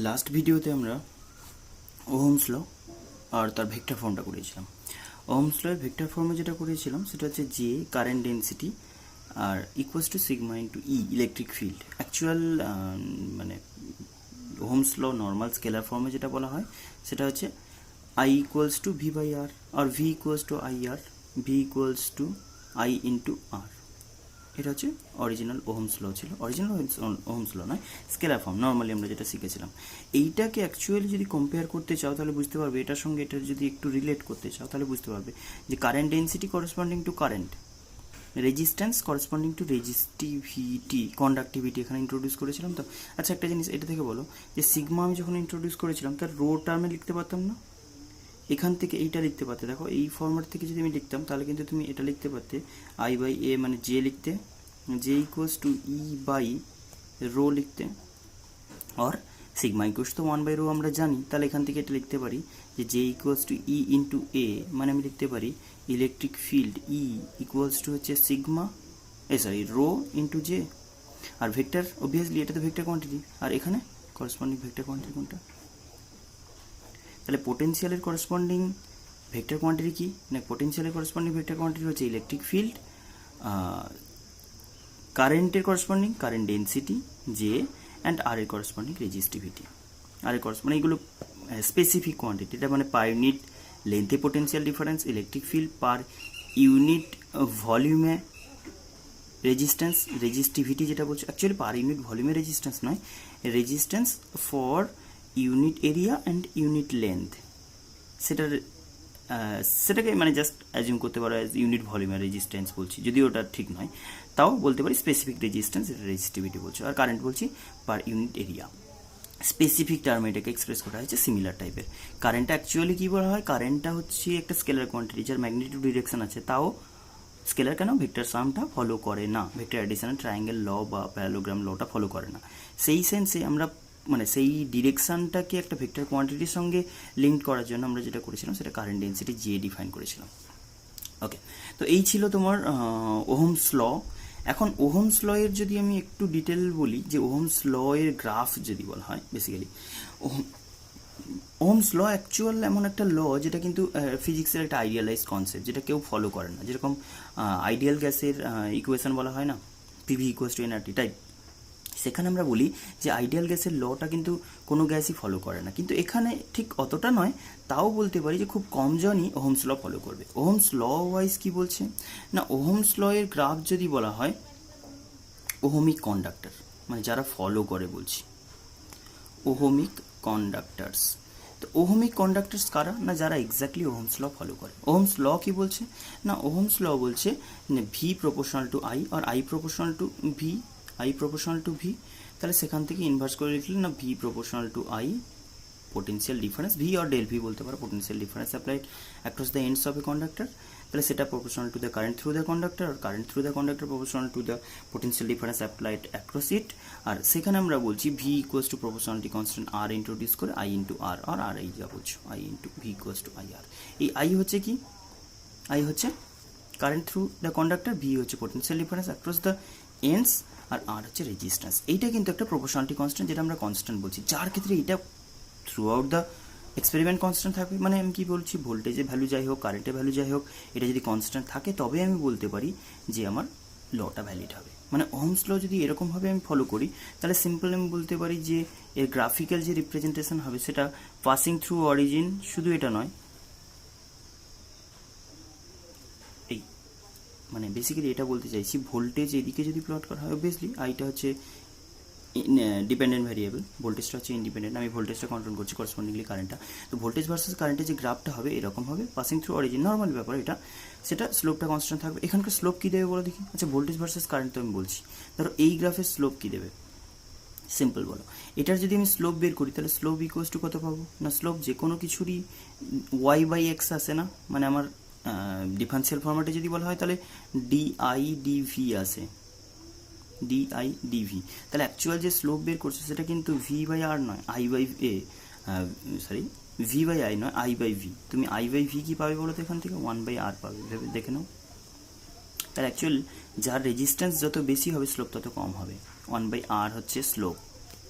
Last ভিডিওতে আমরা Ohm's law আর তার ভেক্টর ফর্মটা করেছিলাম। ওহমস ল এর ভেক্টর ফর্মে যেটা করেছিলাম সেটা হচ্ছে জে কারেন্ট ডেন্সিটি আর equals to sigma into E electric field. Actual মানে ওহমস ল নর্মাল স্কেলার ফর্মে যেটা বলা হয় সেটা হচ্ছে I equals to V by R আর V equals to I R, V equals to I into R. এটা হচ্ছে অরিজিনাল ওহমস ল ছিল, অরিজিনাল ওহমস ল নয়, স্কেলার ফর্ম নর্মালি আমরা যেটা শিখেছিলাম। এইটাকে অ্যাকচুয়ালি যদি কম্পেয়ার করতে চাও তাহলে বুঝতে পারবে, এটার সঙ্গে এটা যদি একটু রিলেট করতে চাও তাহলে বুঝতে পারবে যে current density corresponding to current, resistance corresponding to resistivity, conductivity এখানে ইন্ট্রোডিউস করেছিলাম। তো আচ্ছা একটা জিনিস এটা থেকে বলো যে সিগমা আমি যখন ইন্ট্রোডিউস করেছিলাম তার রো টার্মে লিখতে পারতাম না, এখান থেকে এইটা লিখতে পারতে। দেখো এই ফর্ম্যাট থেকে যদি আমি লিখতাম তাহলে কিন্তু তুমি এটা লিখতে পারতে আই বাই এ মানে জে লিখতে, J equals to E by rho লিখতে, আর sigma equals to 1 by rho আমরা জানি। তাহলে এখান থেকে এটা লিখতে পারি যে J equals to E into A, মানে আমি লিখতে পারি electric field E equals to হচ্ছে সিগমা রো ইন্টু জে। আর ভেক্টর অবভিয়াসলি এটা তো ভেক্টর কোয়ান্টিটি, আর এখানে করসপন্ডিং ভেক্টর কোয়ান্টিটি কোনটা? তাহলে পোটেনশিয়ালের করসপন্ডিং ভেক্টর কোয়ান্টিটি কি না, পোটেনশিয়ালের করসপন্ডিং ভেক্টর কোয়ান্টিটি হচ্ছে ইলেকট্রিক ফিল্ড, কারেন্টের corresponding current density J and R এর করসপন্ডিং রেজিস্টিভিটি। আর এর করসপন্ডিং এগুলো স্পেসিফিক কোয়ান্টিটি, এটা মানে পার ইউনিট লেন্থে potential difference, electric field per unit ভলিউমে রেজিস্ট্যান্স, রেজিস্টিভিটি যেটা বলছো অ্যাকচুয়ালি পার ইউনিট ভলিউমে রেজিস্ট্যান্স নয়, resistance for unit area and unit length, সেটাকে মানে জাস্ট অ্যাজিউম করতে পারো অ্যাজ ইউনিট ভলিউমের রেজিস্ট্যান্স বলছি, যদিও ওটা ঠিক নয়, তাও বলতে পারি স্পেসিফিক রেজিস্ট্যান্স, এটা রেজিস্টিভিটি বলছো। আর কারেন্ট বলছি পার ইউনিট এরিয়া। স্পেসিফিক টার্মে এটাকে এক্সপ্রেস করা হয়েছে সিমিলার টাইপের। কারেন্টটা অ্যাকচুয়ালি কী বলা হয়, কারেন্টটা হচ্ছে একটা স্কেলার কোয়ান্টিটি যার ম্যাগনিটিউড ডিরেকশন আছে, তাও স্কেলার কেন, ভেক্টর সামটা ফলো করে না, ভেক্টর অ্যাডিশনাল ট্রায়াঙ্গেল ল বা প্যারালোগ্রাম লটা ফলো করে না। সেই সেন্সে আমরা মানে সেই ডিরেকশানটাকে একটা ভেক্টর কোয়ান্টিটির সঙ্গে লিঙ্ক করার জন্য আমরা যেটা করেছিলাম সেটা কারেন্ট ডেন্সিটি জে ডিফাইন করেছিলাম। ওকে, তো এই ছিল তোমার ওহমস ল। এখন ওহমস ল এর যদি আমি একটু ডিটেল বলি, যে ওহমস ল এর গ্রাফ যদি বলা হয়, বেসিক্যালি ওহমস ল অ্যাকচুয়াল এমন একটা ল যেটা কিন্তু ফিজিক্সের একটা আইডিয়ালাইজ কনসেপ্ট, যেটা কেউ ফলো করে না। যেরকম আইডিয়াল গ্যাসের ইকুয়েশন বলা হয় না, PV equals to nRT type, সেখানে আমরা বলি যে আইডিয়াল গ্যাসের লটা কিন্তু কোনো গ্যাসই ফলো করে না, কিন্তু এখানে ঠিক অতটা নয়, তাও বলতে পারি যে খুব কম জনই ওহমস ল ফলো করবে। ওহমস ল ওয়াইজ কি বলছে না, ওহমস ল এর গ্রাফ যদি বলা হয় ওহমিক কন্ডাক্টর, মানে যারা ফলো করে বলছি ওহমিক কন্ডাক্টার্স। তো ওহমিক কন্ডাক্টার্স কারা না, যারা এক্স্যাক্টলি ওহমস ল ফলো করে। ওহমস ল কি বলছে না, ওহমস ল বলছে ভি প্রপোর্শনাল টু আই আর I proportional to V, I proportional to V. তাহলে সেখান থেকে ইনভার্স করে লিখলে না V proportional to I, potential difference V আর ডেল ভি বলতে পারো, potential difference applied across the ends of a conductor. তাহলে সেটা proportional to the current through the conductor, আর current through the conductor proportional to the potential difference applied across it. আর সেখানে আমরা বলছি V equals to proportionality constant R introduce করে I into R, আর আর এই যা বলছো I into V equals to I R. এই আই হচ্ছে কি, আই হচ্ছে current through the conductor, V হচ্ছে potential difference across the ends, আর আর হচ্ছে রেজিস্ট্যান্স। এইটা কিন্তু একটা প্রপোর্শনালিটি কনস্ট্যান্ট, যেটা আমরা কনস্ট্যান্ট বলছি, যার ক্ষেত্রে এটা through out the experiment constant থাকবে। মানে আমি কি বলছি, ভোল্টেজের ভ্যালু যাই হোক, কারেন্টের ভ্যালু যাই হোক, এটা যদি কনস্ট্যান্ট থাকে তবে আমি বলতে পারি যে আমার লটা ভ্যালিড হবে। মানে ওহমস ল যদি এরকমভাবে আমি ফলো করি তাহলে সিম্পল আমি বলতে পারি যে এর গ্রাফিক্যাল যে রিপ্রেজেন্টেশন হবে সেটা পাসিং থ্রু অরিজিন, শুধু এটা নয়, এই মানে বেসিক্যালি এটা বলতে চাইছি ভোল্টেজ এদিকে যদি প্লট করা হয়, অবভিয়াসলি আইটা হচ্ছে ডিপেন্ডেন্ট ভ্যারিয়েবল, ভোল্টেজটা হচ্ছে ইন্ডিপেন্ডেন্ট, আমি ভোল্টেজটা কন্ট্রোল করছি করসপন্ডিংলি কারেন্টটা। তো ভোল্টেজ ভার্সেস কারেন্টের যে গ্রাফটা হবে এরকম হবে, পাসিং থ্রু অরিজিন, নর্মাল ব্যাপার এটা, সেটা স্লোপটা কনস্ট্যান্ট থাকবে। এখানকার স্লোপ কী দেবে বলো দেখি? আচ্ছা ভোল্টেজ ভার্সেস কারেন্ট তো আমি বলছি, ধরো এই গ্রাফের স্লোপ কী দেবে, সিম্পল বলো। এটার যদি আমি স্লোপ বের করি তাহলে স্লোপ ইকুয়ালস টু কত পাবো না, স্লোপ যে কোনো কিছুরই ওয়াই বাই এক্স আসে না, মানে আমার ডিফারেন্সিয়াল ফর্ম্যাটে যদি বলা হয় তাহলে ডিআই ডিভি আসে, ডিআই ডিভি। তাহলে অ্যাকচুয়াল যে স্লোপ বের করছে সেটা কিন্তু ভি বাই আর নয়, I by A, sorry V by I নয়, আই বাই ভি। তুমি আই বাই ভি কী পাবে বলো তো, এখান থেকে 1 বাই আর পাবে, ভেবে দেখে নাও। তাহলে অ্যাকচুয়াল যার রেজিস্ট্যান্স যত বেশি হবে স্লোপ তত কম হবে, 1 বাই আর হচ্ছে স্লোপ,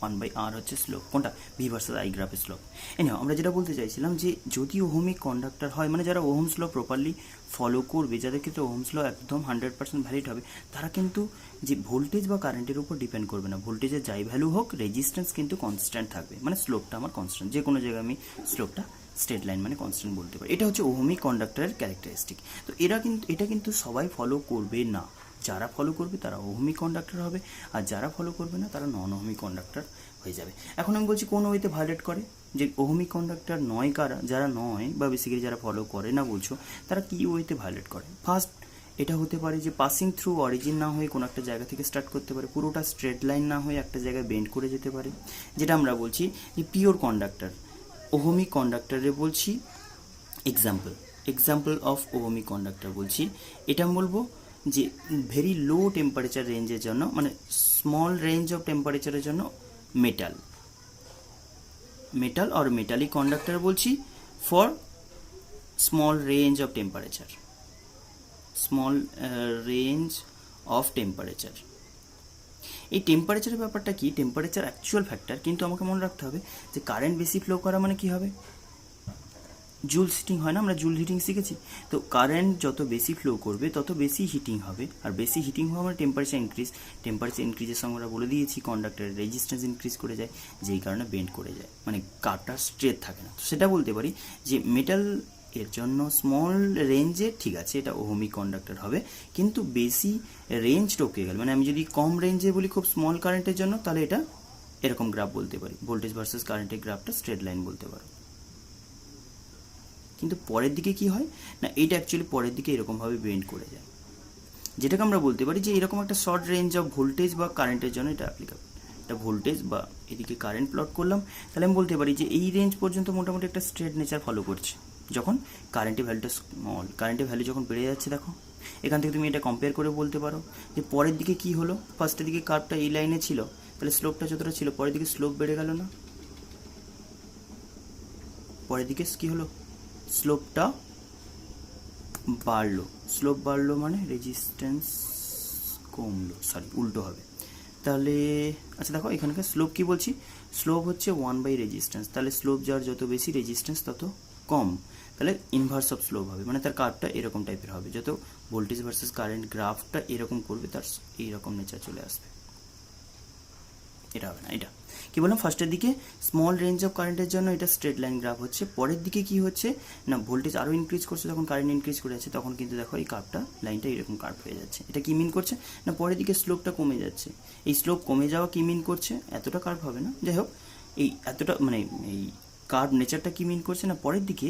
1/r হচ্ছে স্লোপ, কোনটা ভি ভার্সেস আই গ্রাফের স্লোপ। এনিও আমরা যেটা বলতে চাইছিলাম যে যদি ওহমিক কন্ডাক্টর হয়, মানে যারা ওহমস ল প্রপারলি ফলো করবে, যাদের ক্ষেত্রে ওহমস ল একদম 100% ভ্যালিড হবে, তারা কিন্তু যে ভোল্টেজ বা কারেন্টের উপর ডিপেন্ড করবে না, ভোল্টেজের যাই ভ্যালু হোক রেজিস্ট্যান্স কিন্তু কনস্ট্যান্ট থাকবে, মানে স্লোপটা আমার কনস্ট্যান্ট, যে কোনো জায়গায় আমি স্লোপটা স্ট্রেট লাইন মানে কনস্ট্যান্ট বলতে পারি। এটা হচ্ছে ওহমিক কন্ডাক্টরের ক্যারেক্টারিস্টিক। তো এটা কিন্তু সবাই ফলো করবে না, যারা ফলো করবে তারা ওহমিক কন্ডাক্টর হবে, আর যারা ফলো করবে না তারা নন ওহমিক কন্ডাক্টর হয়ে যাবে। এখন আমি বলছি কোন ওয়েতে ভায়োলেট করে, যে ওহমিক কন্ডাক্টর নয় কারা, যারা নয় বা বেসিক্যালি যারা ফলো করে না বলছো, তারা কি ওয়েতে ভায়োলেট করে। ফার্স্ট এটা হতে পারে যে পাসিং থ্রু অরিজিন না হয়ে কোনো একটা জায়গা থেকে স্টার্ট করতে পারে, পুরোটা স্ট্রেট লাইন না হয়ে একটা জায়গায় বেন্ড করে যেতে পারে, যেটা আমরা বলছি যে পিওর কন্ডাক্টর। ওহমিক কন্ডাক্টরে বলছি এক্সাম্পল অফ ওহমিক কন্ডাক্টর বলছি, এটা আমি বলবো যে ভেরি লো টেম্পারেচার রেঞ্জের জন্য, মানে স্মল রেঞ্জ অফ টেম্পারেচারের জন্য মেটাল অর মেটালিক কন্ডাক্টর বলছি for small range of temperature, এই টেম্পারেচারের ব্যাপারটা কি, টেম্পারেচার অ্যাকচুয়াল ফ্যাক্টর, কিন্তু আমাকে মনে রাখতে হবে যে কারেন্ট বেশি ফ্লো করা মানে কি হবে, জুল হিটিং হয় না, আমরা জুল হিটিং শিখেছি। তো কারেন্ট যত বেশি ফ্লো করবে তত বেশি হিটিং হবে, আর বেশি হিটিং হওয়া মানে টেম্পারেচার ইনক্রিজের সঙ্গে আমরা বলে দিয়েছি কন্ডাক্টরের রেজিস্ট্যান্স ইনক্রিজ করে যায়, যেই কারণে বেন্ড করে যায়, মানে কার্ভটা স্ট্রেট থাকে না। তো সেটা বলতে পারি যে মেটাল এর জন্য স্মল রেঞ্জে ঠিক আছে এটা ওহমিক কন্ডাক্টর হবে, কিন্তু বেশি রেঞ্জ টপকে গেল, মানে আমি যদি কম রেঞ্জে বলি খুব স্মল কারেন্টের জন্য, তাহলে এটা এরকম গ্রাফ বলতে পারি, ভোল্টেজ ভার্সেস কারেন্টের গ্রাফটা স্ট্রেট লাইন বলতে পারো। কিন্তু পরের দিকে কি হয় না, এইটা অ্যাকচুয়ালি পরের দিকে এরকমভাবে বেন্ড করে যায়, যেটাকে আমরা বলতে পারি যে এরকম একটা শর্ট রেঞ্জ অফ ভোল্টেজ বা কারেন্টের জন্য এটা অ্যাপ্লিকেবল। এটা ভোল্টেজ বা এদিকে কারেন্ট প্লট করলাম, তাহলে আমি বলতে পারি যে এই রেঞ্জ পর্যন্ত মোটামুটি একটা স্ট্রেট নেচার ফলো করছে। যখন কারেন্টের ভ্যালুটা স্মল, কারেন্টের ভ্যালু যখন বেড়ে যাচ্ছে, দেখো এখান থেকে তুমি এটা কম্পেয়ার করে বলতে পারো যে পরের দিকে কি হলো, ফার্স্টের দিকে কার্ভটা এই লাইনে ছিল, তাহলে স্লোপটা যতটা ছিল পরের দিকে স্লোপ বেড়ে গেল না, পরের দিকে কি হলো, স্লোপটা বাড়লো মানে রেজিস্ট্যান্স কমলো, উল্টো হবে। তাহলে আচ্ছা দেখো এখানকার স্লোপ কি বলছি, স্লোপ হচ্ছে 1/রেজিস্ট্যান্স, তাহলে স্লোপ যার যত বেশি রেজিস্ট্যান্স তত কম, তাহলে ইনভার্স অফ স্লোপ হবে, মানে তার কার্ভটা এরকম টাইপের হবে, যত ভোল্টেজ ভার্সেস কারেন্ট গ্রাফটা এরকম করবে তার এইরকম নেচার চলে আসবে, এটা হবে না। এটা কি বললাম, ফার্স্টের দিকে স্মল রেঞ্জ অফ কারেন্টের জন্য এটা স্ট্রেট লাইন গ্রাফ হচ্ছে, পরের দিকে কি হচ্ছে না ভোল্টেজ আরও ইনক্রিজ করছে, যখন কারেন্ট ইনক্রিজ করে যাচ্ছে তখন কিন্তু দেখো এই কার্ভটা লাইনটা এরকম কার্ভ হয়ে যাচ্ছে। এটা কি মিন করছে না পরের দিকে স্লোপটা কমে যাচ্ছে, এই স্লোপ কমে যাওয়া কি মিন করছে, এতটা কার্ভ হবে না, যাই হোক এই এতটা মানে এই কার্ভ নেচারটা কি মিন করছে না পরের দিকে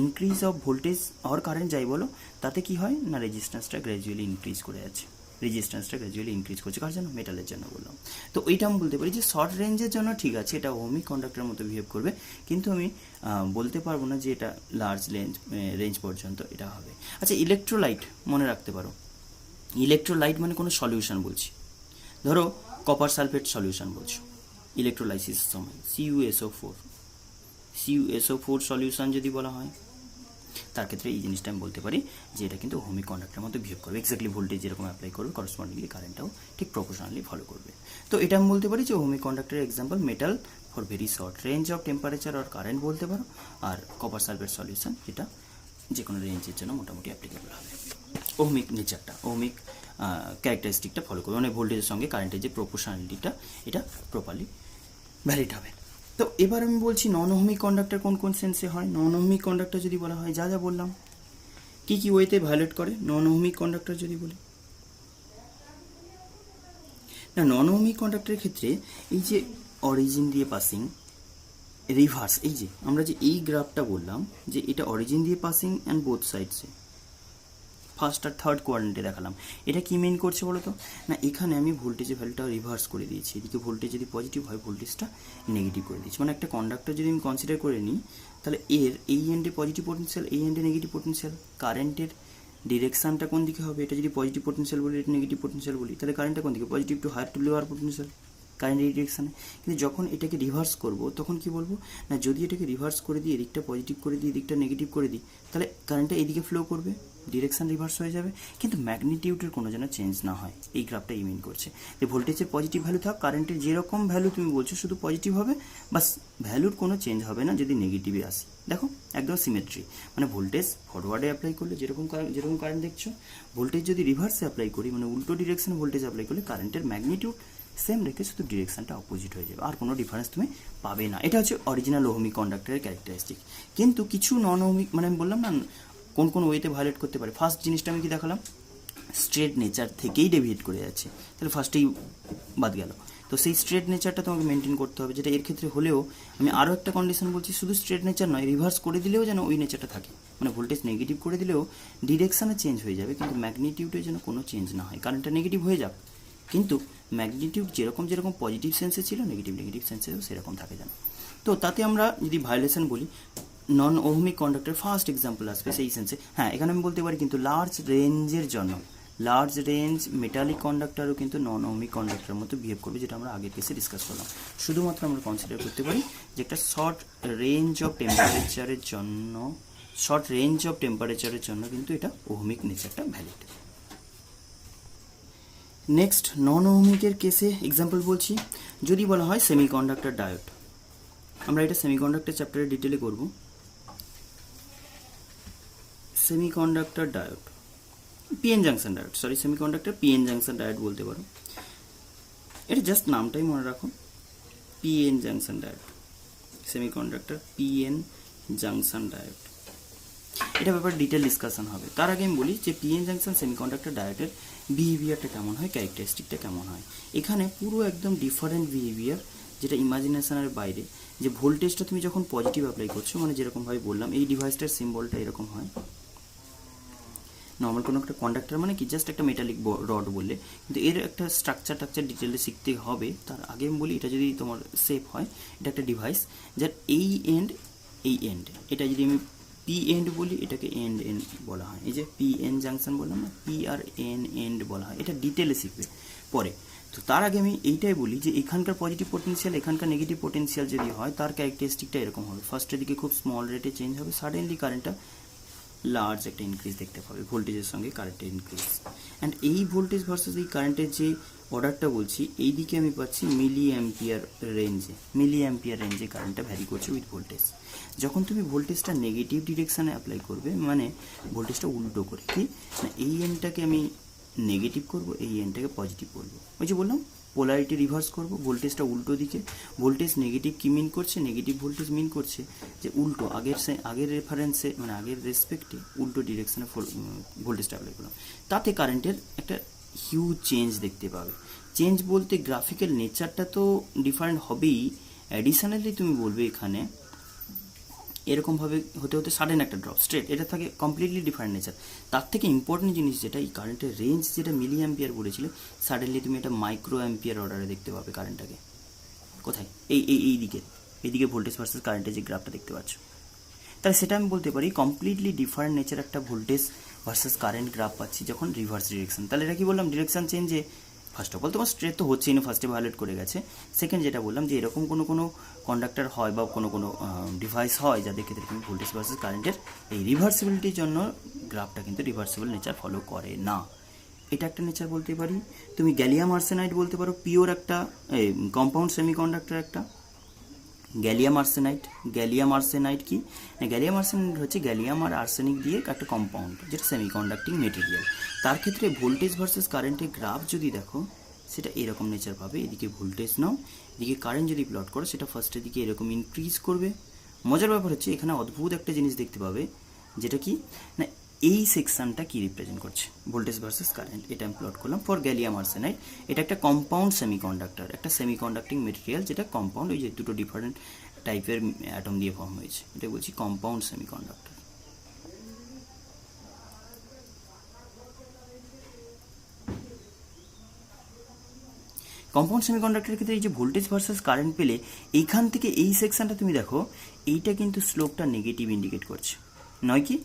ইনক্রিজ অফ ভোল্টেজ আর কারেন্ট যাই বলো, তাতে কি হয় না রেজিস্ট্যান্সটা গ্র্যাজুয়ালি ইনক্রিজ করে যাচ্ছে, করছে কার জন্য, মেটালের জন্য বললাম। তো এইটা আমি বলতে পারি যে শর্ট রেঞ্জের জন্য ঠিক আছে এটা ওহমিক কন্ডাক্টরের মতো বিহেভ করবে, কিন্তু আমি বলতে পারবো না যে এটা লার্জ রেঞ্জ পর্যন্ত এটা হবে। আচ্ছা ইলেকট্রোলাইট মনে রাখতে পারো, ইলেকট্রোলাইট মানে কোনো সলিউশন বলছি, ধরো কপার সালফেট সলিউশন বলছো ইলেকট্রোলাইসিসের সময়, CuSO4 সলিউশন যদি বলা হয়, তার ক্ষেত্রে এই জিনিসটা আমি বলতে পারি যে এটা কিন্তু ওহমিক কন্ডাক্টরের মতো বিহেভ করবে, এক্স্যাক্টলি ভোল্টেজ যেরকম অ্যাপ্লাই করবে করসপন্ডিংলি কারেন্টটাও ঠিক প্রপোর্শনালি ফলো করবে। তো এটা আমি বলতে পারি যে ওহমিক কন্ডাক্টরের example metal for very short range of temperature আর কারেন্ট বলতে পারো, আর কপার সালফেট সলিউশন যেটা যে কোনো রেঞ্জের জন্য মোটামুটি অ্যাপ্লিকেবল হবে। ওহমিক নেচারটা, ওহমিক ক্যারেক্টারিস্টিকটা ফলো করবে, মানে ভোল্টেজের সঙ্গে কারেন্টের যে প্রপোর্শনালিটিটা এটা প্রপারলি ভ্যালিড হবে। তো এবার আমি বলছি নন ওহমিক কন্ডাক্টর কোন কোন সেন্সে হয়। নন ওহমিক কন্ডাক্টর যদি বলা হয় যা বললাম, কি কি ওয়েতে ভায়োলেট করে নন ওহমিক কন্ডাক্টর যদি বলি, না নন ওহমিক কন্ডাক্টরের ক্ষেত্রে এই যে অরিজিন দিয়ে পাসিং রিভার্স, এই যে আমরা যে এই গ্রাফটা বললাম যে এটা অরিজিন দিয়ে পাসিং অ্যান্ড বোথ সাইডসে, ফার্স্ট আর থার্ড কোয়াড্রেন্টে দেখালাম, এটা কি মিন করছে বলো তো, না এখানে আমি ভোল্টেজের ভ্যালুটা রিভার্স করে দিয়েছি, এদিকে ভোল্টেজ যদি পজিটিভ হয় ভোল্টেজটা নেগেটিভ করে দিয়েছি, মানে একটা কন্ডাক্টর যদি আমি কনসিডার করে নিই, তাহলে এর এই এন্ডে পজিটিভ পোটেনশিয়াল, এই এন্ডে নেগেটিভ পোটেনশিয়াল, কারেন্টের ডিরেকশনটা কোন দিকে হবে, এটা যদি পজিটিভ পোটেনশিয়াল বলি, এটা নেগেটিভ পোটেনশিয়াল বলি, তাহলে কারেন্টটা কোন দিকে, positive to higher to lower potential, কারেন্টের ডিরেকশানে। কিন্তু যখন এটাকে রিভার্স করব তখন কি বলবো না, যদি এটাকে রিভার্স করে দিই, এদিকটা পজিটিভ করে দিই, এদিকটা নেগেটিভ করে দিই, তাহলে কারেন্টটা এদিকে ফ্লো করবে, ডিরেকশন রিভার্স হয়ে যাবে, কিন্তু ম্যাগনিটিউডের কোনো যেন চেঞ্জ না হয়। এই গ্রাফটা এই মিন করছে যে ভোল্টেজের পজিটিভ ভ্যালু থাক, কারেন্টের যেরকম ভ্যালু তুমি বলছো শুধু পজিটিভ হবে, বাস ভ্যালুর কোনো চেঞ্জ হবে না যদি নেগেটিভে আসে। দেখো একদম সিমেট্রি, মানে ভোল্টেজ ফরওয়ার্ডে অ্যাপ্লাই করলে যেরকম কারেন্ট দেখছো, ভোল্টেজ যদি রিভার্সে অ্যাপ্লাই করি মানে উল্টো ডিরেকশনে ভোল্টেজ অ্যাপ্লাই করলে কারেন্টের ম্যাগনিটিউড সেম রেখে শুধু ডিরেকশনটা অপোজিট হয়ে যাবে, আর কোনো ডিফারেন্স তুমি পাবে না। এটা হচ্ছে অরিজিনাল ওহমিক কন্ডাক্টরের ক্যারেক্টারিস্টিক। কিন্তু কিছু নন ওহমিক, মানে আমি বললাম না কোন কোন ওয়েতে ভায়োলেট করতে পারে। ফার্স্ট জিনিসটা আমি কি দেখালাম, স্ট্রেট নেচার থেকেই ডেভিয়েট করে যাচ্ছে, তাহলে ফার্স্টেই বাদ গেল। তো সেই স্ট্রেট নেচারটা তোমাকে মেনটেন করতে হবে, যেটা এর ক্ষেত্রে হলেও আমি আরও একটা কন্ডিশন বলছি, শুধু স্ট্রেট নেচার নয়, রিভার্স করে দিলেও যেন ওই নেচারটা থাকে, মানে ভোল্টেজ নেগেটিভ করে দিলেও ডিরেকশানে চেঞ্জ হয়ে যাবে, কিন্তু ম্যাগনিটিউডে যেন কোনো চেঞ্জ না হয়। কারেন্টটা নেগেটিভ হয়ে যাক, কিন্তু ম্যাগনিটিউড যেরকম যেরকম পজিটিভ সেন্সে ছিল নেগেটিভ সেন্সেও সেরকম থাকে যেন। তো তাতে আমরা যদি ভায়োলেশন বলি, non ohmic conductor first example আসবে সেই সেন্সে। হ্যাঁ, এখানে আমি বলতে পারি কিন্তু লার্জ রেঞ্জের জন্য, লার্জ রেঞ্জ মেটালিক কন্ডাক্টরও কিন্তু নন ওহমিক কন্ডাক্টরের মতো বিহেভ করবে, যেটা আমরা আগের কেসে ডিসকাস করলাম। শুধুমাত্র আমরা কনসিডার করতে পারি যে একটা শর্ট রেঞ্জ অফ টেম্পারেচারের জন্য কিন্তু এটা ওহমিক নেচারটা ভ্যালিড। নেক্সট নন ওহমিকের কেসে এক্সাম্পল বলছি, যদি বলা হয় সেমিকন্ডাক্টর ডায়োড। আমরা এটা সেমিকন্ডাক্টর চ্যাপ্টারে ডিটেলে করব। Semiconductor diode, PN junction diode, semiconductor PN junction diode বলতে পারো। এটা জাস্ট নামটাই মনে রাখো, PN junction diode, semiconductor PN junction diode. এটা ব্যাপারে ডিটেল ডিসকাশন হবে। তার আগে আমি বলি যে পিএন জাংশন সেমিকন্ডাক্টর ডায়োডের বিহেভিয়ারটা কেমন হয়, ক্যারেক্টারিস্টিকটা কেমন হয়। এখানে পুরো একদম ডিফারেন্ট বিহেভিয়ার, যেটা ইমাজিনেশনের বাইরে। যে ভোল্টেজটা তুমি যখন পজিটিভ অ্যাপ্লাই করছো, মানে যেরকমভাবে বললাম এই ডিভাইসটার সিম্বলটা এরকম হয়। নর্মাল কোনো একটা কন্ডাক্টর মানে কি জাস্ট একটা মেটালিক রড বললে, কিন্তু এর একটা স্ট্রাকচার ডিটেলে শিখতে হবে। তার আগে আমি বলি, এটা যদি তোমার সেফ হয়, এটা একটা ডিভাইস যার এই এন্ড এটা যদি আমি পি এন্ড বলি, এটাকে এন্ড বলা হয়। এই যে পি এন জাংশন বললাম না, পি আর এন্ড বলা হয়, এটা ডিটেলে শিখবে পরে। তো তার আগে আমি এইটাই বলি যে এখানকার পজিটিভ পোটেনশিয়াল এখানকার নেগেটিভ পোটেনশিয়াল যদি হয়, তার ক্যারেক্টারিস্টিকটা এরকম হবে। ফার্স্টের দিকে খুব স্মল রেটে চেঞ্জ হবে, সাডেনলি কারেন্টটা লার্জ একটা ইনক্রিজ দেখতে পাবে, ভোল্টেজের সঙ্গে কারেন্টের ইনক্রিজ। অ্যান্ড এই ভোল্টেজ ভার্সেস এই কারেন্টের যে অর্ডারটা বলছি, এই দিকে আমি পাচ্ছি মিলি অ্যাম্পিয়ার রেঞ্জে কারেন্টটা ভ্যারি করছে উইথ ভোল্টেজ। যখন তুমি ভোল্টেজটা নেগেটিভ ডিরেকশানে অ্যাপ্লাই করবে, মানে ভোল্টেজটা উল্টো করে, কি না এই এন্ডটাকে আমি নেগেটিভ করব, এই এন্ডটাকে পজিটিভ করবো। ওই যে বললাম পোলারিটি রিভার্স করব, ভোল্টেজটা উল্টো দিকে। ভোল্টেজ নেগেটিভ কি মিন করছে, নেগেটিভ ভোল্টেজ মিন করছে যে উল্টো আগের রেফারেন্সে, মানে আগের রেসপেক্টে উল্টো ডিরেকশনে ভোল্টেজটা অ্যাপ্লাই করলাম। তাতে কারেন্টের একটা হিউজ চেঞ্জ দেখতে পাবে। চেঞ্জ বলতে গ্রাফিক্যাল নেচারটা তো ডিফারেন্ট হবেই, অ্যাডিশনালি তুমি বলবে এখানে এরকমভাবে হতে হতে সাডেন একটা ড্রপ স্ট্রেট, এটা থাকে কমপ্লিটলি ডিফারেন্ট নেচার। তার থেকে ইম্পর্টেন্ট জিনিস যেটা, এই কারেন্টের রেঞ্জ যেটা মিলি অ্যাম্পিয়ার বলেছিল, সাডেনলি তুমি এটা মাইক্রো অ্যাম্পিয়ার অর্ডারে দেখতে পাবে কারেন্টটাকে। কোথায়? এইদিকে ভোল্টেজ ভার্সেস কারেন্টের যে গ্রাফটা দেখতে পাচ্ছ, তাহলে সেটা আমি বলতে পারি কমপ্লিটলি ডিফারেন্ট নেচার একটা ভোল্টেজ ভার্সেস কারেন্ট গ্রাফ পাচ্ছি যখন রিভার্স ডিরেকশন। তাহলে এটা কি বললাম, ডিরেকশন চেঞ্জে ফার্স্ট অফ অল তোমার স্ট্রেট তো হচ্ছেই না, ফার্স্টে ভায়োলেট করে গেছে। সেকেন্ড যেটা বললাম যে এরকম কোনো কন্ডাক্টর হয় বা কোনো ডিভাইস হয় যাদের ক্ষেত্রে কিন্তু ভোল্টেজ ভার্সেস কারেন্টের এই রিভার্সিবিলিটির জন্য গ্রাফটা কিন্তু রিভার্সিবল নেচার ফলো করে না। এটা একটা নেচার বলতে পারি। তুমি গ্যালিয়াম আর্সেনাইড বলতে পারো, পিওর একটা কম্পাউন্ড সেমিকন্ডাক্টর একটা গ্যালিয়াম আর্সেনাইড কি, গ্যালিয়াম আর্সেনাইড হচ্ছে গ্যালিয়াম আর আর্সেনিক দিয়ে একটা কম্পাউন্ড, যেটা সেমিকন্ডাক্টিং মেটেরিয়াল। তার ক্ষেত্রে ভোল্টেজ ভার্সেস কারেন্টের গ্রাফ যদি দেখো, সেটা এরকম নেচার পাবে। এদিকে ভোল্টেজ নাও, এদিকে কারেন্ট যদি প্লট করো, সেটা ফার্স্টের দিকে এরকম ইনক্রিজ করবে। মজার ব্যাপার হচ্ছে এখানে অদ্ভুত একটা জিনিস দেখতে পাবে, যেটা কি না এই সেকশনটা কি রিপ্রেজেন্ট করছে, ভোল্টেজ ভার্সেস কারেন্ট। এটা আমি প্লট করলাম ফর গ্যালিয়াম আর্সেনাইড। এটা একটা কম্পাউন্ড সেমিকন্ডাক্টর, একটা সেমিকন্ডাক্টিং মেটেরিয়াল, যেটা কম্পাউন্ড, ওই যে দুটো ডিফারেন্ট টাইপের অ্যাটম দিয়ে ফর্ম হয়েছে, এটা বলছি কম্পাউন্ড সেমিকন্ডাক্টর। কম্পাউন্ড সেমিকন্ডাক্টরের ক্ষেত্রে এই যে ভোল্টেজ ভার্সেস কারেন্ট পেলে, এইখান থেকে এই সেকশনটা তুমি দেখো, এইটা কিন্তু স্লোপটা নেগেটিভ ইন্ডিকেট করছে, নয় কি?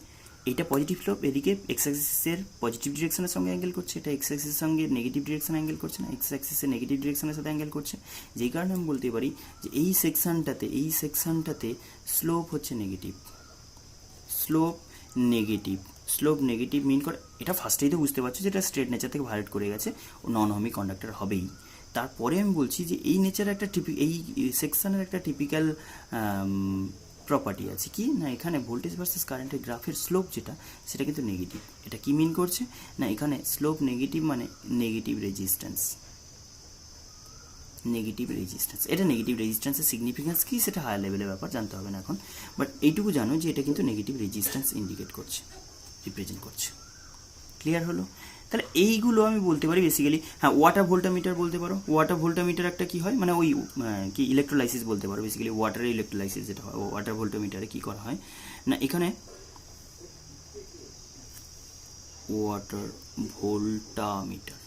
এটা পজিটিভ স্লোপ, এদিকে এক্স অ্যাক্সিসের পজিটিভ ডিরেকশনের সঙ্গে অ্যাঙ্গেল করছে, এটা এক্স অ্যাক্সিসের সঙ্গে নেগেটিভ ডিরেকশন অ্যাঙ্গেল করছে না, এক্স অ্যাক্সিসের নেগেটিভ ডিরেকশনের সাথে অ্যাঙ্গেল করছে। যেই কারণে আমি বলতে পারি যে এই সেকশনটাতে স্লোপ হচ্ছে নেগেটিভ, স্লোপ নেগেটিভ মিন করে, এটা ফার্স্টেই তো বুঝতে পারছো যেটা স্ট্রেট নেচার থেকে ভায়োলেট করে গেছে, ও নন হোমিক কন্ডাক্টর হবেই। তারপরে আমি বলছি যে এই নেচার একটা এই সেকশনের একটা টিপিক্যাল প্রপার্টি আছে কি না, এখানে ভোল্টেজ ভার্সেস কারেন্টের গ্রাফের স্লোপ যেটা, সেটা কিন্তু নেগেটিভ। এটা কি মিন করছে না, এখানে স্লোপ নেগেটিভ মানে নেগেটিভ রেজিস্ট্যান্স, নেগেটিভ রেজিস্ট্যান্স। এটা নেগেটিভ রেজিস্ট্যান্সের সিগনিফিকেন্স কি সেটা হায়ার লেভেলের ব্যাপার, জানতে হবে না এখন, বাট এইটুকু জানো যে এটা কিন্তু নেগেটিভ রেজিস্ট্যান্স ইন্ডিকেট করছে, রিপ্রেজেন্ট করছে। ক্লিয়ার হলো? তাহলে এইগুলো আমি বলতে পারি বেসিক্যালি। হ্যাঁ, ওয়াটার ভোল্টামিটার বলতে পারো। ওয়াটার ভোল্টামিটার একটা কি হয়, মানে ওই কি ইলেকট্রোলাইসিস বলতে পারো, বেসিক্যালি ওয়াটারের ইলেকট্রোলাইসিস যেটা হয় ওয়াটার ভোল্টামিটারে কী করা হয় না, এখানে ওয়াটার ভোল্টামিটার,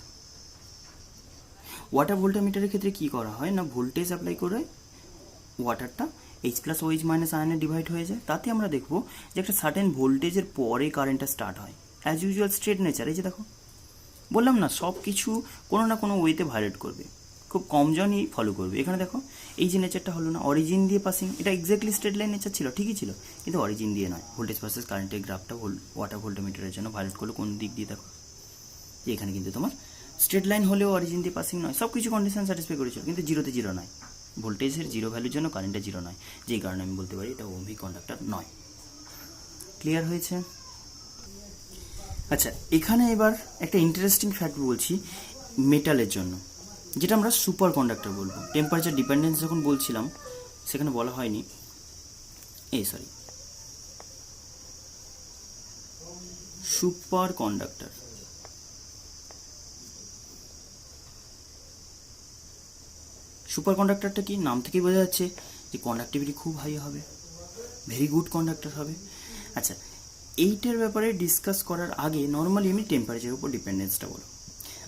ওয়াটার ভোল্টামিটারের ক্ষেত্রে কী করা হয় না, ভোল্টেজ অ্যাপ্লাই করে ওয়াটারটা এইচ প্লাস ওইচ মাইনাস আয়নে ডিভাইড হয়ে যায়। তাতে আমরা দেখবো যে একটা সার্টেন ভোল্টেজের পরে কারেন্টটা স্টার্ট হয়, অ্যাজ ইউজুয়াল স্ট্রেট নেচার। এই যে দেখো বললাম না, সব কিছু কোনো না কোনো ওয়েতে ভায়োলেট করবে, খুব কম জনই ফলো করবে। এখানে দেখো এই যে নেচারটা হলো না, অরিজিন দিয়ে পাসিং, এটা এক্স্যাক্টলি স্ট্রেট লাইন নেচার ছিল, ঠিকই ছিল, কিন্তু অরিজিন দিয়ে নয়। ভোল্টেজ ভার্সেস কারেন্টের গ্রাফটা ওয়াটার ভোল্টামিটারের জন্য ভায়োলেট করলো কোন দিক দিয়ে, দেখো যে এখানে কিন্তু তোমার স্ট্রেট লাইন হলেও অরিজিন দিয়ে পাসিং নয়, সব কিছু কন্ডিশন স্যাটিসফাই করেছিল, কিন্তু জিরোতে জিরো নয়, ভোল্টেজের জিরো ভ্যালুর জন্য কারেন্টটা জিরো নয়, যেই কারণে আমি বলতে পারি এটা ওহমিক কন্ডাক্টর নয়। ক্লিয়ার হয়েছে? আচ্ছা, এখানে এবার একটা ইন্টারেস্টিং ফ্যাক্ট বলছি মেটালের জন্য, যেটা আমরা সুপার কন্ডাক্টর বলবো। টেম্পারেচার ডিপেন্ডেন্স যখন বলছিলাম সেখানে বলা হয়নি, সুপার কন্ডাক্টর। সুপার কন্ডাক্টরটা কি, নাম থেকেই বোঝা যাচ্ছে যে কন্ডাক্টিভিটি খুব হাই হবে, ভেরি গুড কন্ডাক্টর হবে। আচ্ছা, এইটার ব্যাপারে ডিসকাস করার আগে নর্মালি আমি টেম্পারেচারের উপর ডিপেন্ডেন্সটা বলবো।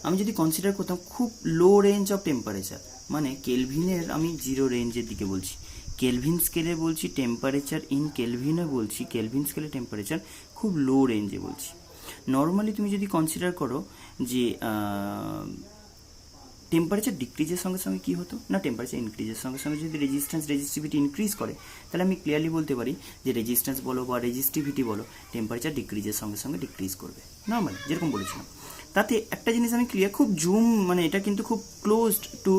আমি যদি কনসিডার করতাম খুব লো রেঞ্জ অফ টেম্পারেচার, মানে কেলভিনের আমি জিরো রেঞ্জের দিকে বলছি, কেলভিন স্কেলে বলছি টেম্পারেচার ইন কেলভিনে বলছি, কেলভিন স্কেলে টেম্পারেচার খুব লো রেঞ্জে বলছি। নর্মালি তুমি যদি কনসিডার করো যে টেম্পারেচার ডিক্রিজের সঙ্গে সঙ্গে কী হতো না, টেম্পারেচার ইনক্রিজের সঙ্গে সঙ্গে যদি রেজিস্টিভিটি ইনক্রিজ করে, তাহলে আমি ক্লিয়ারলি বলতে পারি যে রেজিস্ট্যান্স বলো বা রেজিস্টিভিটি বলো, টেম্পারেচার ডিক্রিজের সঙ্গে সঙ্গে ডিক্রিজ করবে, নর্মালি যেরকম বলেছিলাম। তাতে একটা জিনিস আমি ক্লিয়ার, খুব জুম, মানে এটা কিন্তু খুব ক্লোজড টু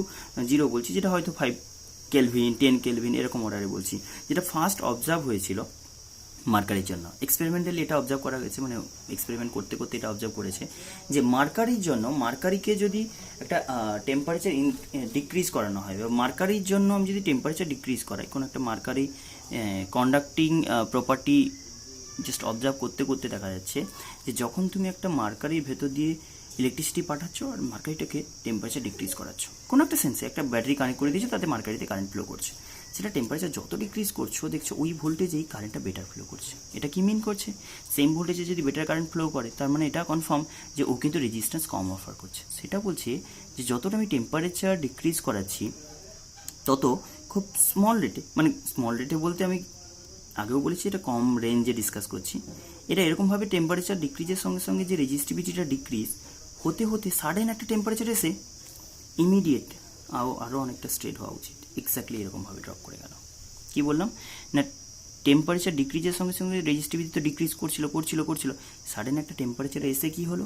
জিরো বলছি, যেটা হয়তো 5 কেলভিন 10 কেলভিন এরকম অর্ডারে বলছি, যেটা ফার্স্ট অবজার্ভ হয়েছিল মার্কারির জন্য। এক্সপেরিমেন্টালি এটা অবজার্ভ করা গেছে, মানে এক্সপেরিমেন্ট করতে করতে এটা অবজার্ভ করেছে যে মার্কারির জন্য, মার্কারিকে যদি একটা টেম্পারেচার ডিক্রিজ করানো হয়, বা মার্কারির জন্য আমি যদি টেম্পারেচার ডিক্রিজ করাই, কোনো একটা mercury conducting property just observe করতে করতে দেখা যাচ্ছে যে যখন তুমি একটা মার্কারির ভেতর দিয়ে ইলেকট্রিসিটি পাঠাচ্ছ আর মার্কারিটাকে টেম্পারেচার ডিক্রিজ করাচ্ছ, কোনো একটা সেন্সে একটা ব্যাটারি কানেক্ট করে দিয়েছো, তাতে মার্কারিতে কারেন্ট ফ্লো করছে, সেটা টেম্পারেচার যত ডিক্রিজ করছো দেখছো ওই ভোল্টেজেই কারেন্টটা বেটার ফ্লো করছে। এটা কি মিন করছে, সেম ভোল্টেজে যদি বেটার কারেন্ট ফ্লো করে তার মানে এটা কনফার্ম যে ও কিন্তু রেজিস্ট্যান্স কম অফার করছে। সেটা বলছে যে যতটা আমি টেম্পারেচার ডিক্রিজ করাচ্ছি তত খুব স্মল রেটে, মানে স্মল রেটে বলতে আমি আগেও বলেছি এটা কম রেঞ্জে ডিসকাস করছি, এটা এরকমভাবে টেম্পারেচার ডিক্রিজের সঙ্গে সঙ্গে যে রেজিস্টিভিটিটা ডিক্রিজ হতে হতে সাডেন একটা টেম্পারেচার এসে ইমিডিয়েট আরও অনেকটা স্ট্রেট হওয়া উচিত, এক্স্যাক্টলি এরকমভাবে ড্রপ করে গেল। কি বললাম না, টেম্পারেচার ডিক্রিজের সঙ্গে সঙ্গে রেজিস্টিভিটি তো ডিক্রিজ করছিল, সাডেন একটা টেম্পারেচার এসে কি হলো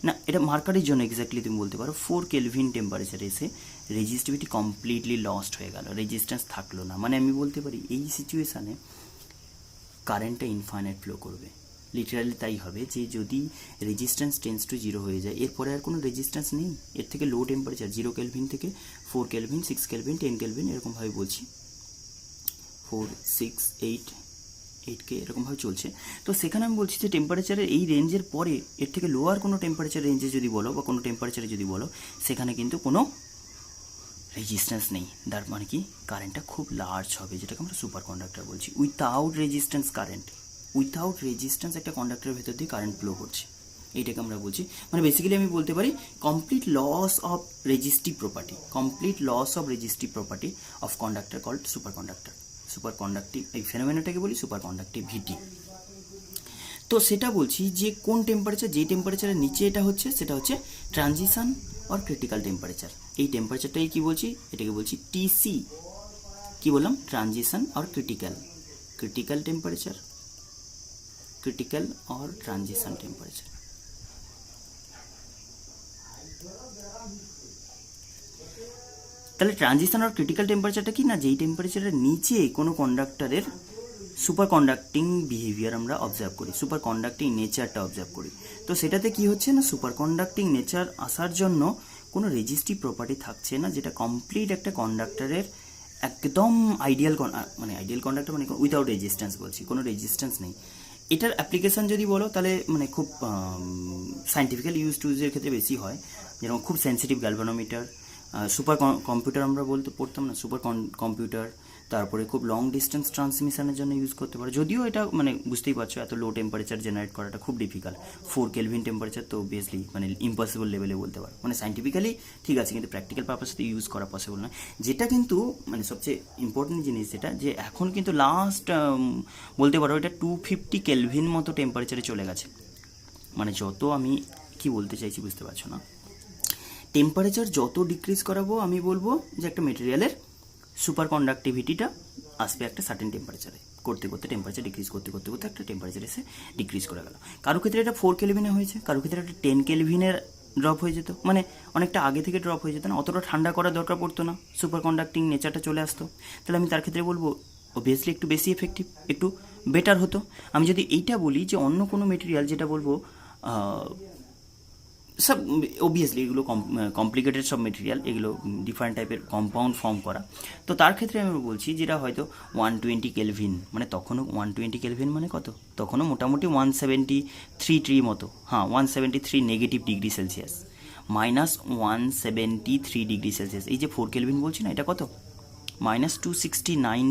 না, এটা মার্কারির জন্য এক্স্যাক্টলি তুমি বলতে পারো 4 কেলভিন টেম্পারেচার এসে রেজিস্টিভিটি কমপ্লিটলি লস্ট হয়ে গেল, রেজিস্ট্যান্স থাকলো না। মানে আমি বলতে পারি এই সিচুয়েশানে কারেন্টটা ইনফাইনাইট ফ্লো করবে, লিটারালি তাই হবে যে যদি রেজিস্ট্যান্স টেন্স টু জিরো হয়ে যায়, এরপরে আর কোনো রেজিস্ট্যান্স নেই, এর থেকে লো টেম্পারেচার 0 কেলভিন থেকে 4 কেলভিন 6 কেলভিন 10 কেলভিন এরকমভাবে বলছি, 4 6 8কে এরকমভাবে চলছে। তো সেখানে আমি বলছি যে টেম্পারেচারের এই রেঞ্জের পরে এর থেকে লোয়ার কোনো টেম্পারেচার রেঞ্জে যদি বলো বা কোনো টেম্পারেচারে যদি বলো, সেখানে কিন্তু কোনো রেজিস্ট্যান্স নেই, তার মানে কি কারেন্টটা খুব লার্জ হবে, যেটাকে আমরা সুপার কন্ডাক্টর বলছি। Without resistance current, without resistance একটা কন্ডাক্টরের ভেতর দিয়ে কারেন্ট ফ্লো করছে, এইটাকে আমরা বলছি। মানে বেসিক্যালি আমি বলতে পারি complete loss of resistive property, complete loss of resistive property of conductor called super conductor. Super conductive এই ফেনোমেনাটাকে বলি সুপার কন্ডাক্টিভিটি। তো সেটা বলছি যে কোন টেম্পারেচার, যে টেম্পারেচারের নিচে এটা হচ্ছে সেটা হচ্ছে ট্রানজিশন অর ক্রিটিক্যাল টেম্পারেচার। এই টেম্পারেচারটাই কি বলছি, এটাকে বলছি টিসি। কি বললাম, transition or critical, critical temperature, critical or transition temperature. তাহলে ট্রানজিশন আর ক্রিটিক্যাল টেম্পারেচারটা কি না, যেই টেম্পারেচারের নিচে কোনো কন্ডাক্টরের সুপার কন্ডাক্টিং বিহেভিয়ার আমরা অবজার্ভ করি, সুপার কন্ডাক্টিং নেচারটা অবজার্ভ করি। তো সেটাতে কি হচ্ছে না, সুপার কন্ডাক্টিং নেচার আসার জন্য কোনো রেজিস্টিভ প্রপার্টি থাকছে না, যেটা কমপ্লিট একটা কন্ডাক্টরের একদম আইডিয়াল কন্ডাক্টর মানে উইথাউট রেজিস্ট্যান্স বলছি, কোনো রেজিস্ট্যান্স নেই। এটার অ্যাপ্লিকেশন যদি বলো তাহলে মানে খুব সায়েন্টিফিক্যাল ইউজের ক্ষেত্রে বেশি হয়, যেরকম খুব সেন্সিটিভ গ্যালভানোমিটার, সুপার কম্পিউটার আমরা পড়তাম না, সুপার কম্পিউটার, তারপরে খুব লং ডিস্টেন্স ট্রান্সমিশনের জন্য ইউজ করতে পারো। যদিও এটা মানে বুঝতেই পারছো এত লো টেম্পারেচার জেনারেট করাটা খুব ডিফিকাল্ট, 4 কেলভিন টেম্পারেচার তো অবভিয়াসলি মানে ইম্পসিবল লেভেলে বলতে পারো, মানে সাইন্টিফিক্যালি ঠিক আছে কিন্তু প্র্যাকটিক্যাল পারপাসে ইউজ করা পসিবল নয়। যেটা কিন্তু মানে সবচেয়ে ইম্পর্টেন্ট জিনিস যেটা, যে এখন কিন্তু লাস্ট বলতে পারো এটা 250 কেলভিন মতো টেম্পারেচারে চলে গেছে। মানে যত আমি কি বলতে চাইছি বুঝতে পারছো না, টেম্পারেচার যত ডিক্রিজ করাবো আমি বলবো যে একটা মেটেরিয়ালের সুপার কন্ডাক্টিভিটিটা আসবে একটা সার্টেন টেম্পারেচারে, করতে করতে টেম্পারেচার ডিক্রিজ করতে করতে করতে একটা টেম্পারেচার এসে ডিক্রিজ করে গেল। কারো ক্ষেত্রে এটা 4 কেলভিনে হয়েছে, কারো ক্ষেত্রে একটা 10 কেলভিনের ড্রপ হয়ে যেত, মানে অনেকটা আগে থেকে ড্রপ হয়ে যেত না, অতটা ঠান্ডা করার দরকার পড়তো না, সুপার কন্ডাক্টিং নেচারটা চলে আসতো। তাহলে আমি তার ক্ষেত্রে বলবো অবভিয়াসলি একটু বেশি এফেক্টিভ, একটু বেটার হতো। আমি যদি এইটা বলি যে অন্য কোনো মেটেরিয়াল, যেটা বলবো সব অবভিয়াসলি এগুলো কমপ্লিকেটেড সব মেটেরিয়াল, এগুলো ডিফারেন্ট টাইপের কম্পাউন্ড ফর্ম করা, তো তার ক্ষেত্রে আমি বলছি যেটা হয়তো 120 কেলভিন, মানে তখনও 120 কেলভিন মানে কত, তখনও মোটামুটি 173 মতো, হ্যাঁ 173 negative degree Celsius, -173 degree Celsius. এই যে 4 কেলভিন বলছি না, এটা কত, -269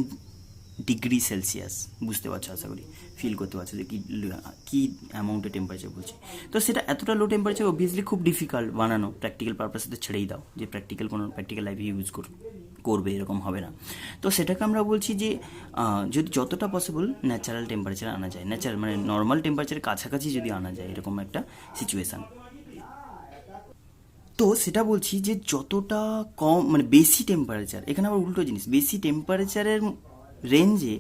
ডিগ্রি সেলসিয়াস। বুঝতে পারছো, আশা করি ফিল করতে পারছো যে কী অ্যামাউন্টের টেম্পারেচার বলছি। তো সেটা এতটা লো টেম্পারেচার অবভিয়াসলি খুব ডিফিকাল্ট বানানো, প্র্যাকটিক্যাল পারপাসে তো ছেড়েই দাও, যে প্র্যাকটিক্যাল লাইফে ইউজ করবে এরকম হবে না। তো সেটাকে আমরা বলছি যে যদি যতটা পসিবল ন্যাচারাল টেম্পারেচার আনা যায়, ন্যাচারাল মানে নর্মাল টেম্পারেচারের কাছাকাছি যদি আনা যায় এরকম একটা সিচুয়েশান, তো সেটা বলছি যে যতটা কম মানে বেশি টেম্পারেচার, এখানে আবার উল্টো জিনিস, বেশি টেম্পারেচারের রেঞ্জে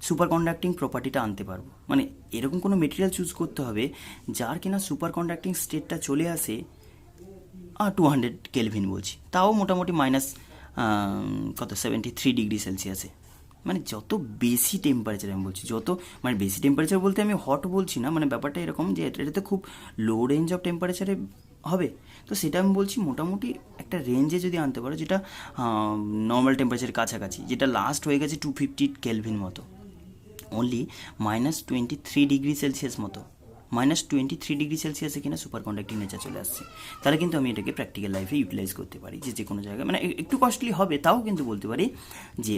সুপার কন্ডাক্টিং প্রপার্টিটা আনতে পারবো। মানে এরকম কোনো মেটেরিয়াল চুজ করতে হবে যার কিনা সুপার কন্ডাক্টিং স্টেটটা চলে আসে 200 কেলভিন বলছি, তাও মোটামুটি কত 73 ডিগ্রি সেলসিয়াসে। মানে যত বেশি টেম্পারেচার আমি বলছি, যত মানে বেশি টেম্পারেচার বলতে আমি হট বলছি না, মানে ব্যাপারটা এরকম যে এটাতে খুব লো রেঞ্জ অফ টেম্পারেচারে হবে। তো সেটা আমি বলছি মোটামুটি একটা রেঞ্জে যদি আনতে পারো যেটা নর্মাল টেম্পারেচারের কাছাকাছি, যেটা লাস্ট হয়ে গেছে 250 কেলভিন মতো, অনলি -23 ডিগ্রি সেলসিয়াস মতো, -23 ডিগ্রি সেলসিয়াসে কিনা সুপার কন্ডাক্টিং নেচার চলে আসছে, তাহলে কিন্তু আমি এটাকে প্র্যাকটিক্যাল লাইফে ইউটিলাইজ করতে পারি, যে কোনো জায়গায় মানে একটু কস্টলি হবে, তাও কিন্তু বলতে পারি যে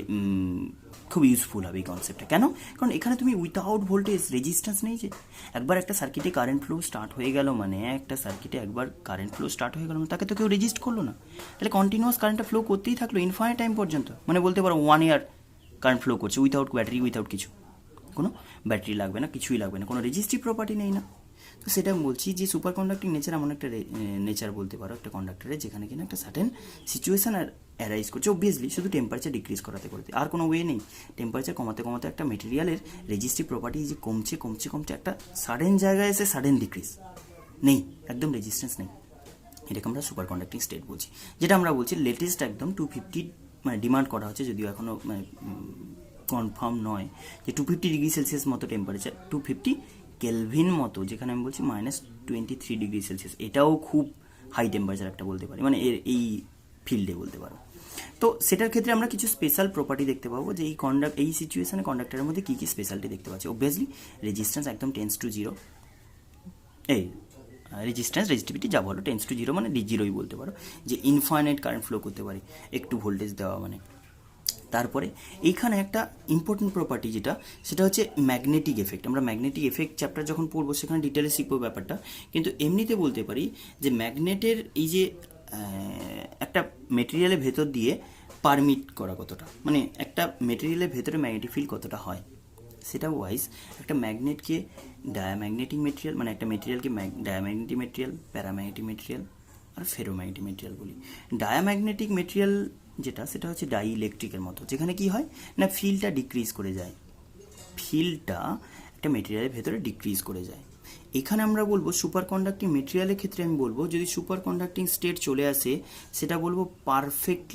খুব ইউজফুল হবে এই কনসেপ্টটা। কেন? কারণ এখানে তুমি উইথাউট ভোল্টেজ রেজিস্ট্যান্স নেই, যে একবার একটা সার্কিটে কারেন্ট ফ্লো স্টার্ট হয়ে গেল মানে, একটা সার্কিটে একবার কারেন্ট ফ্লো স্টার্ট হয়ে গেল মানে তাকে তো কেউ রেজিস্ট করলো না, তাহলে কন্টিনিউয়াস কারেন্টটা ফ্লো করতেই থাকলো ইনফাইনাইট টাইম পর্যন্ত, মানে বলতে পারো 1 ইয়ার কারেন্ট ফ্লো করছে উইথাউট ব্যাটারি, উইথাউট কিছু, কোনো ব্যাটারি লাগবে না, কিছুই লাগবে না, কোনো রেজিস্ট্রিভ প্রপার্টি নেই না। তো সেটা আমি বলছি যে সুপার কন্ডাক্টিং নেচার এমন একটা নেচার বলতে পারো একটা কন্ডাক্টরের, যেখানে কিনা একটা সার্টেন সিচুয়েশান অ্যারাইজ করছে, অবভিয়াসলি শুধু টেম্পারেচার ডিক্রিজ করাতে আর কোনো ওয়ে নেই। টেম্পারেচার কমাতে কমাতে একটা মেটেরিয়ালের রেজিস্ট্রিভ প্রপার্টি যে কমছে কমছে কমছে, একটা সাডেন জায়গায় এসে সাডেন ডিক্রিজ নেই, একদম রেজিস্ট্যান্স নেই, এটাকে আমরা সুপার কন্ডাক্টিং স্টেট বলছি। যেটা আমরা বলছি লেটেস্ট একদম 250 মানে ডিমান্ড করা হচ্ছে, যদিও এখনও মানে কনফার্ম নয়, যে 250 ডিগ্রি সেলসিয়াস মতো টেম্পারেচার, 250 কেলভিন মতো, যেখানে আমি বলছি -23 ডিগ্রি সেলসিয়াস, এটাও খুব হাই টেম্পারেচার একটা বলতে পারি, মানে এই ফিল্ডে বলতে পারো। তো সেটার ক্ষেত্রে আমরা কিছু স্পেশাল প্রপার্টি দেখতে পাবো, যে এই সিচুয়েশনে কন্ডাক্টরের মধ্যে কী কী স্পেশালিটি দেখতে পাচ্ছি। অবভিয়াসলি রেজিস্ট্যান্স একদম টেন্স টু জিরো, রেজিস্টিভিটি যা বলো টেন্স টু জিরো, মানে জিরোই বলতে পারো, যে ইনফাইনাইট কারেন্ট ফ্লো করতে পারি একটু ভোল্টেজ দেওয়া মানে। তারপরে এইখানে একটা ইম্পর্টেন্ট প্রপার্টি যেটা, সেটা হচ্ছে ম্যাগনেটিক এফেক্ট। আমরা ম্যাগনেটিক এফেক্ট চ্যাপ্টার যখন পড়বো সেখানে ডিটেলে শিখবো ব্যাপারটা, কিন্তু এমনিতে বলতে পারি যে ম্যাগনেটের এই যে একটা মেটেরিয়ালের ভেতর দিয়ে পারমিট করা কতটা, মানে একটা মেটেরিয়ালের ভেতরে ম্যাগনেটিক ফিল্ড কতটা হয়, সেটা ওয়াইজ একটা ম্যাগনেটকে ডায়াম্যাগনেটিক মেটেরিয়াল, মানে একটা মেটেরিয়ালকে ডায়াম্যাগনেটিক মেটেরিয়াল, প্যারাম্যাগনেটিক মেটেরিয়াল আর ফেরোম্যাগনেটিক মেটেরিয়াল বলি। ডায়াম্যাগনেটিক মেটেরিয়াল যেটা, সেটা হচ্ছে ডাইইলেকট্রিকের মতো, যেখানে কি হয় না ফিল্ডটা ডিক্রিজ করে যায়, ফিল্ডটা একটা একটা মেটেরিয়ালের ভেতরে ডিক্রিজ করে যায়। এখানে আমরা বলবো সুপার কন্ডাক্টিং মেটেরিয়ালের ক্ষেত্রে আমি বলবো যদি সুপার কন্ডাক্টিং স্টেট চলে আসে সেটা বলবো পারফেক্ট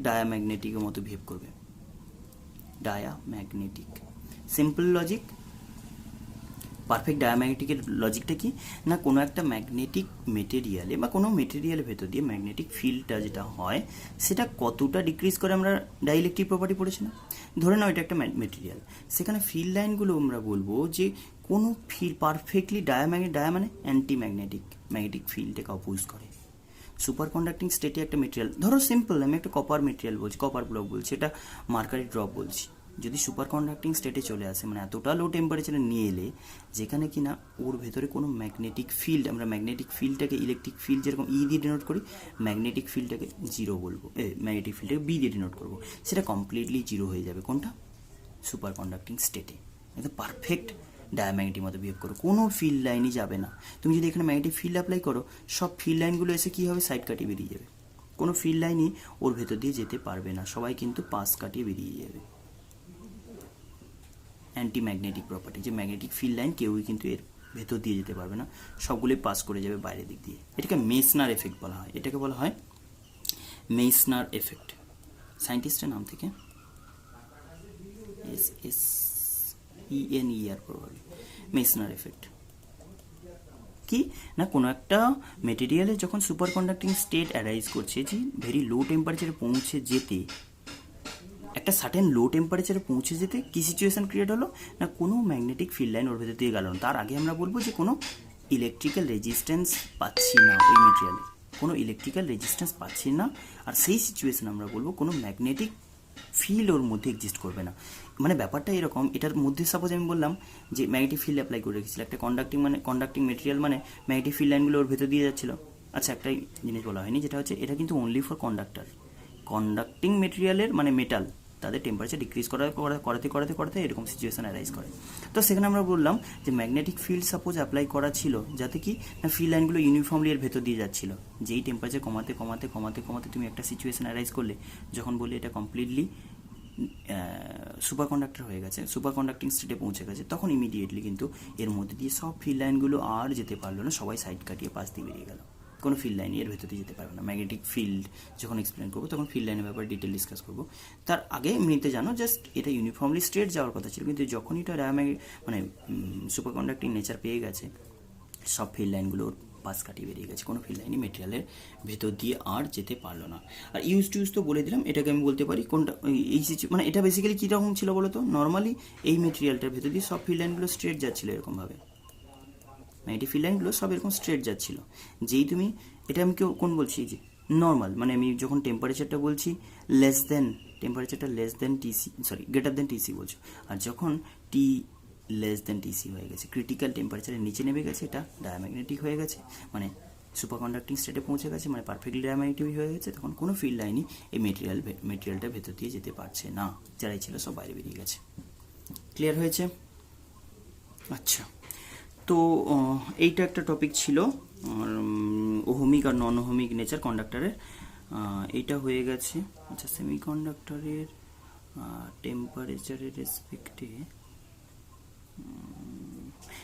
ডায়াম্যাগনেটিকের মতো বিহেভ করবে। Diamagnetic simple logic. পারফেক্ট ডায়াম্যাগনেটিকের লজিকটা কি না, কোনো একটা ম্যাগনেটিক মেটেরিয়ালে বা কোনো মেটেরিয়ালের ভেতর দিয়ে ম্যাগনেটিক ফিল্ডটা যেটা হয় সেটা কতটা ডিক্রিজ করে, আমরা ডাইইলেকট্রিক প্রপার্টি পড়েছি না, ধরে নাও এটা একটা মেটেরিয়াল, সেখানে ফিল্ড লাইনগুলো আমরা বলবো যে কোনো পারফেক্টলি ডায়া মানে অ্যান্টি ম্যাগনেটিক ফিল্ডটাকে অপোজ করে। সুপার কন্ডাক্টিং স্টেটে একটা মেটেরিয়াল, ধরো সিম্পল আমি একটা কপার মেটেরিয়াল বলছি, কপার ব্লক বলছি, এটা মার্কারি ড্রপ বলছি, যদি সুপার কন্ডাক্টিং স্টেটে চলে আসে মানে এতটা লো টেম্পারেচারে নিয়ে এলে যেখানে কিনা ওর ভেতরে কোনো ম্যাগনেটিক ফিল্ড, আমরা ম্যাগনেটিক ফিল্ডটাকে ইলেকট্রিক ফিল্ড যেরকম ই দিয়ে ডিনোট করি, ম্যাগনেটিক ফিল্ডটাকে জিরো বলবো, ম্যাগনেটিক ফিল্ডটাকে বি দিয়ে ডিনোট করবো, সেটা কমপ্লিটলি জিরো হয়ে যাবে কোনটা, সুপার কন্ডাক্টিং স্টেটে। একদম পারফেক্ট ডায়াম্যাগনেটিক মতো বিহেভ করো, কোনো ফিল্ড লাইনই যাবে না। তুমি যদি এখানে ম্যাগনেটিক ফিল্ড অ্যাপ্লাই করো সব ফিল্ড লাইনগুলো এসে কী হবে, সাইড কাটিয়ে বেরিয়ে যাবে, কোনো ফিল্ড লাইনই ওর ভেতর দিয়ে যেতে পারবে না, সবাই কিন্তু পাস কাটিয়ে বেরিয়ে যাবে। অ্যান্টি ম্যাগনেটিক প্রপার্টি, যে ম্যাগনেটিক ফিল্ড লাইন কেউই কিন্তু এর ভেতর দিয়ে যেতে পারবে না, সবগুলোই পাস করে যাবে বাইরের দিক দিয়ে। এটাকে মেসনার এফেক্ট বলা হয়, এটাকে বলা হয় মেসনার এফেক্ট, সায়েন্টিস্টের নাম থেকে SSENER প্রবাবলি, মেসনার এফেক্ট। কি না, কোনো একটা মেটেরিয়ালে যখন সুপার কন্ডাক্টিং স্টেট অ্যারাইজ করছে, যে ভেরি লো টেম্পারেচারে পৌঁছে যেতে, একটা সার্টেন লো টেম্পারেচারে পৌঁছে যেতে কী সিচুয়েশান ক্রিয়েট হলো না, কোনো ম্যাগনেটিক ফিল্ড লাইন ওর ভেতর দিয়ে গেল না। তার আগে আমরা বলবো যে কোনো ইলেকট্রিক্যাল রেজিস্ট্যান্স পাচ্ছি না ওই মেটেরিয়ালে, কোনো ইলেকট্রিক্যাল রেজিস্ট্যান্স পাচ্ছি না, আর সেই সিচুয়েশান আমরা বলবো কোনো ম্যাগনেটিক ফিল্ড ওর মধ্যে এক্সিস্ট করবে না। মানে ব্যাপারটা এরকম, এটার মধ্যে সাপোজ আমি বললাম যে ম্যাগনেটিক ফিল্ড অ্যাপ্লাই করে রেখেছিল একটা কন্ডাক্টিং মেটেরিয়াল, মানে ম্যাগনেটিক ফিল্ড লাইনগুলো ওর ভেতর দিয়ে যাচ্ছিলো। আচ্ছা, একটা জিনিস বলা হয়নি, যেটা হচ্ছে এটা কিন্তু অনলি ফর কন্ডাক্টিং মেটেরিয়ালের মানে মেটাল, তাদের টেম্পারেচার ডিক্রিজ করাতে এরকম সিচুয়েশান অ্যারাইজ করে। তো সেখানে আমরা বললাম যে ম্যাগনেটিক ফিল্ড সাপোজ অ্যাপ্লাই করা ছিল, যাতে কি না ফিল্ড লাইনগুলো ইউনিফর্মলি এর ভেতর দিয়ে যাচ্ছিল, যেই টেম্পারেচার কমাতে তুমি একটা সিচুয়েশান অ্যারাইজ করলে, যখন বললে এটা কমপ্লিটলি সুপার কন্ডাক্টর হয়ে গেছে, সুপার কন্ডাক্টিং স্টেটে পৌঁছে গেছে, তখন ইমিডিয়েটলি কিন্তু এর মধ্যে দিয়ে সব ফিল্ড লাইনগুলো আর যেতে পারলো না, সবাই সাইড কাটিয়ে পাশ দিয়ে বেরিয়ে গেল, কোনো ফিল্ড লাইন এর ভেতর দিয়ে যেতে পারবে না। ম্যাগনেটিক ফিল্ড যখন এক্সপ্লেন করবো তখন ফিল্ড লাইনের ব্যাপারে ডিটেল ডিসকাস করবো। তার আগে এমনিতে জানো জাস্ট এটা ইউনিফর্মলি স্ট্রেট যাওয়ার কথা ছিল, কিন্তু যখনই এটা মানে সুপার কন্ডাক্টিং নেচার পেয়ে গেছে, সব ফিল্ড লাইনগুলো পাশ কাটিয়ে বেরিয়ে গেছে, কোনো ফিল্ড লাইনই মেটেরিয়ালের ভেতর দিয়ে আর যেতে পারলো না। আর ইউজ তো বলে দিলাম, এটাকে আমি বলতে পারি কোনটা এই মানে এটা বেসিক্যালি কীরকম ছিল বলো তো, নর্মালি এই মেটেরিয়ালটার ভেতর দিয়ে সব ফিল্ড লাইনগুলো স্ট্রেট যাচ্ছিলো এরকমভাবে, ম্যাগনেটিক ফিল্ড লাইনগুলো সব এরকম স্ট্রেট যাচ্ছিলো। যেই তুমি এটা আমি কোন বলছি, যে নর্মাল, মানে আমি যখন টেম্পারেচারটা বলছি টেম্পারেচারটা গ্রেটার দেন টিসি বলছো, আর যখন টি লেস দেন টিসি হয়ে গেছে, ক্রিটিক্যাল টেম্পারেচারের নিচে নেমে গেছে, এটা ডায়াম্যাগনেটিক হয়ে গেছে, মানে সুপার কন্ডাক্টিং স্টেটে পৌঁছে গেছে, মানে পারফেক্টলি ডায়াম্যাগনেটিক হয়ে গেছে, তখন কোনো ফিল্ড লাইনই এই মেটেরিয়ালটার ভেতর দিয়ে যেতে পারছে না, যারাই ছিল সব বাইরে বেরিয়ে গেছে। ক্লিয়ার হয়েছে? আচ্ছা, তো এইটা একটা টপিক ছিল ওহমিক আর নন ওহমিক নেচার কন্ডাক্টরের, এইটা হয়ে গেছে। আচ্ছা, সেমিকন্ডাক্টরের টেম্পারেচারের রেসপেক্টে,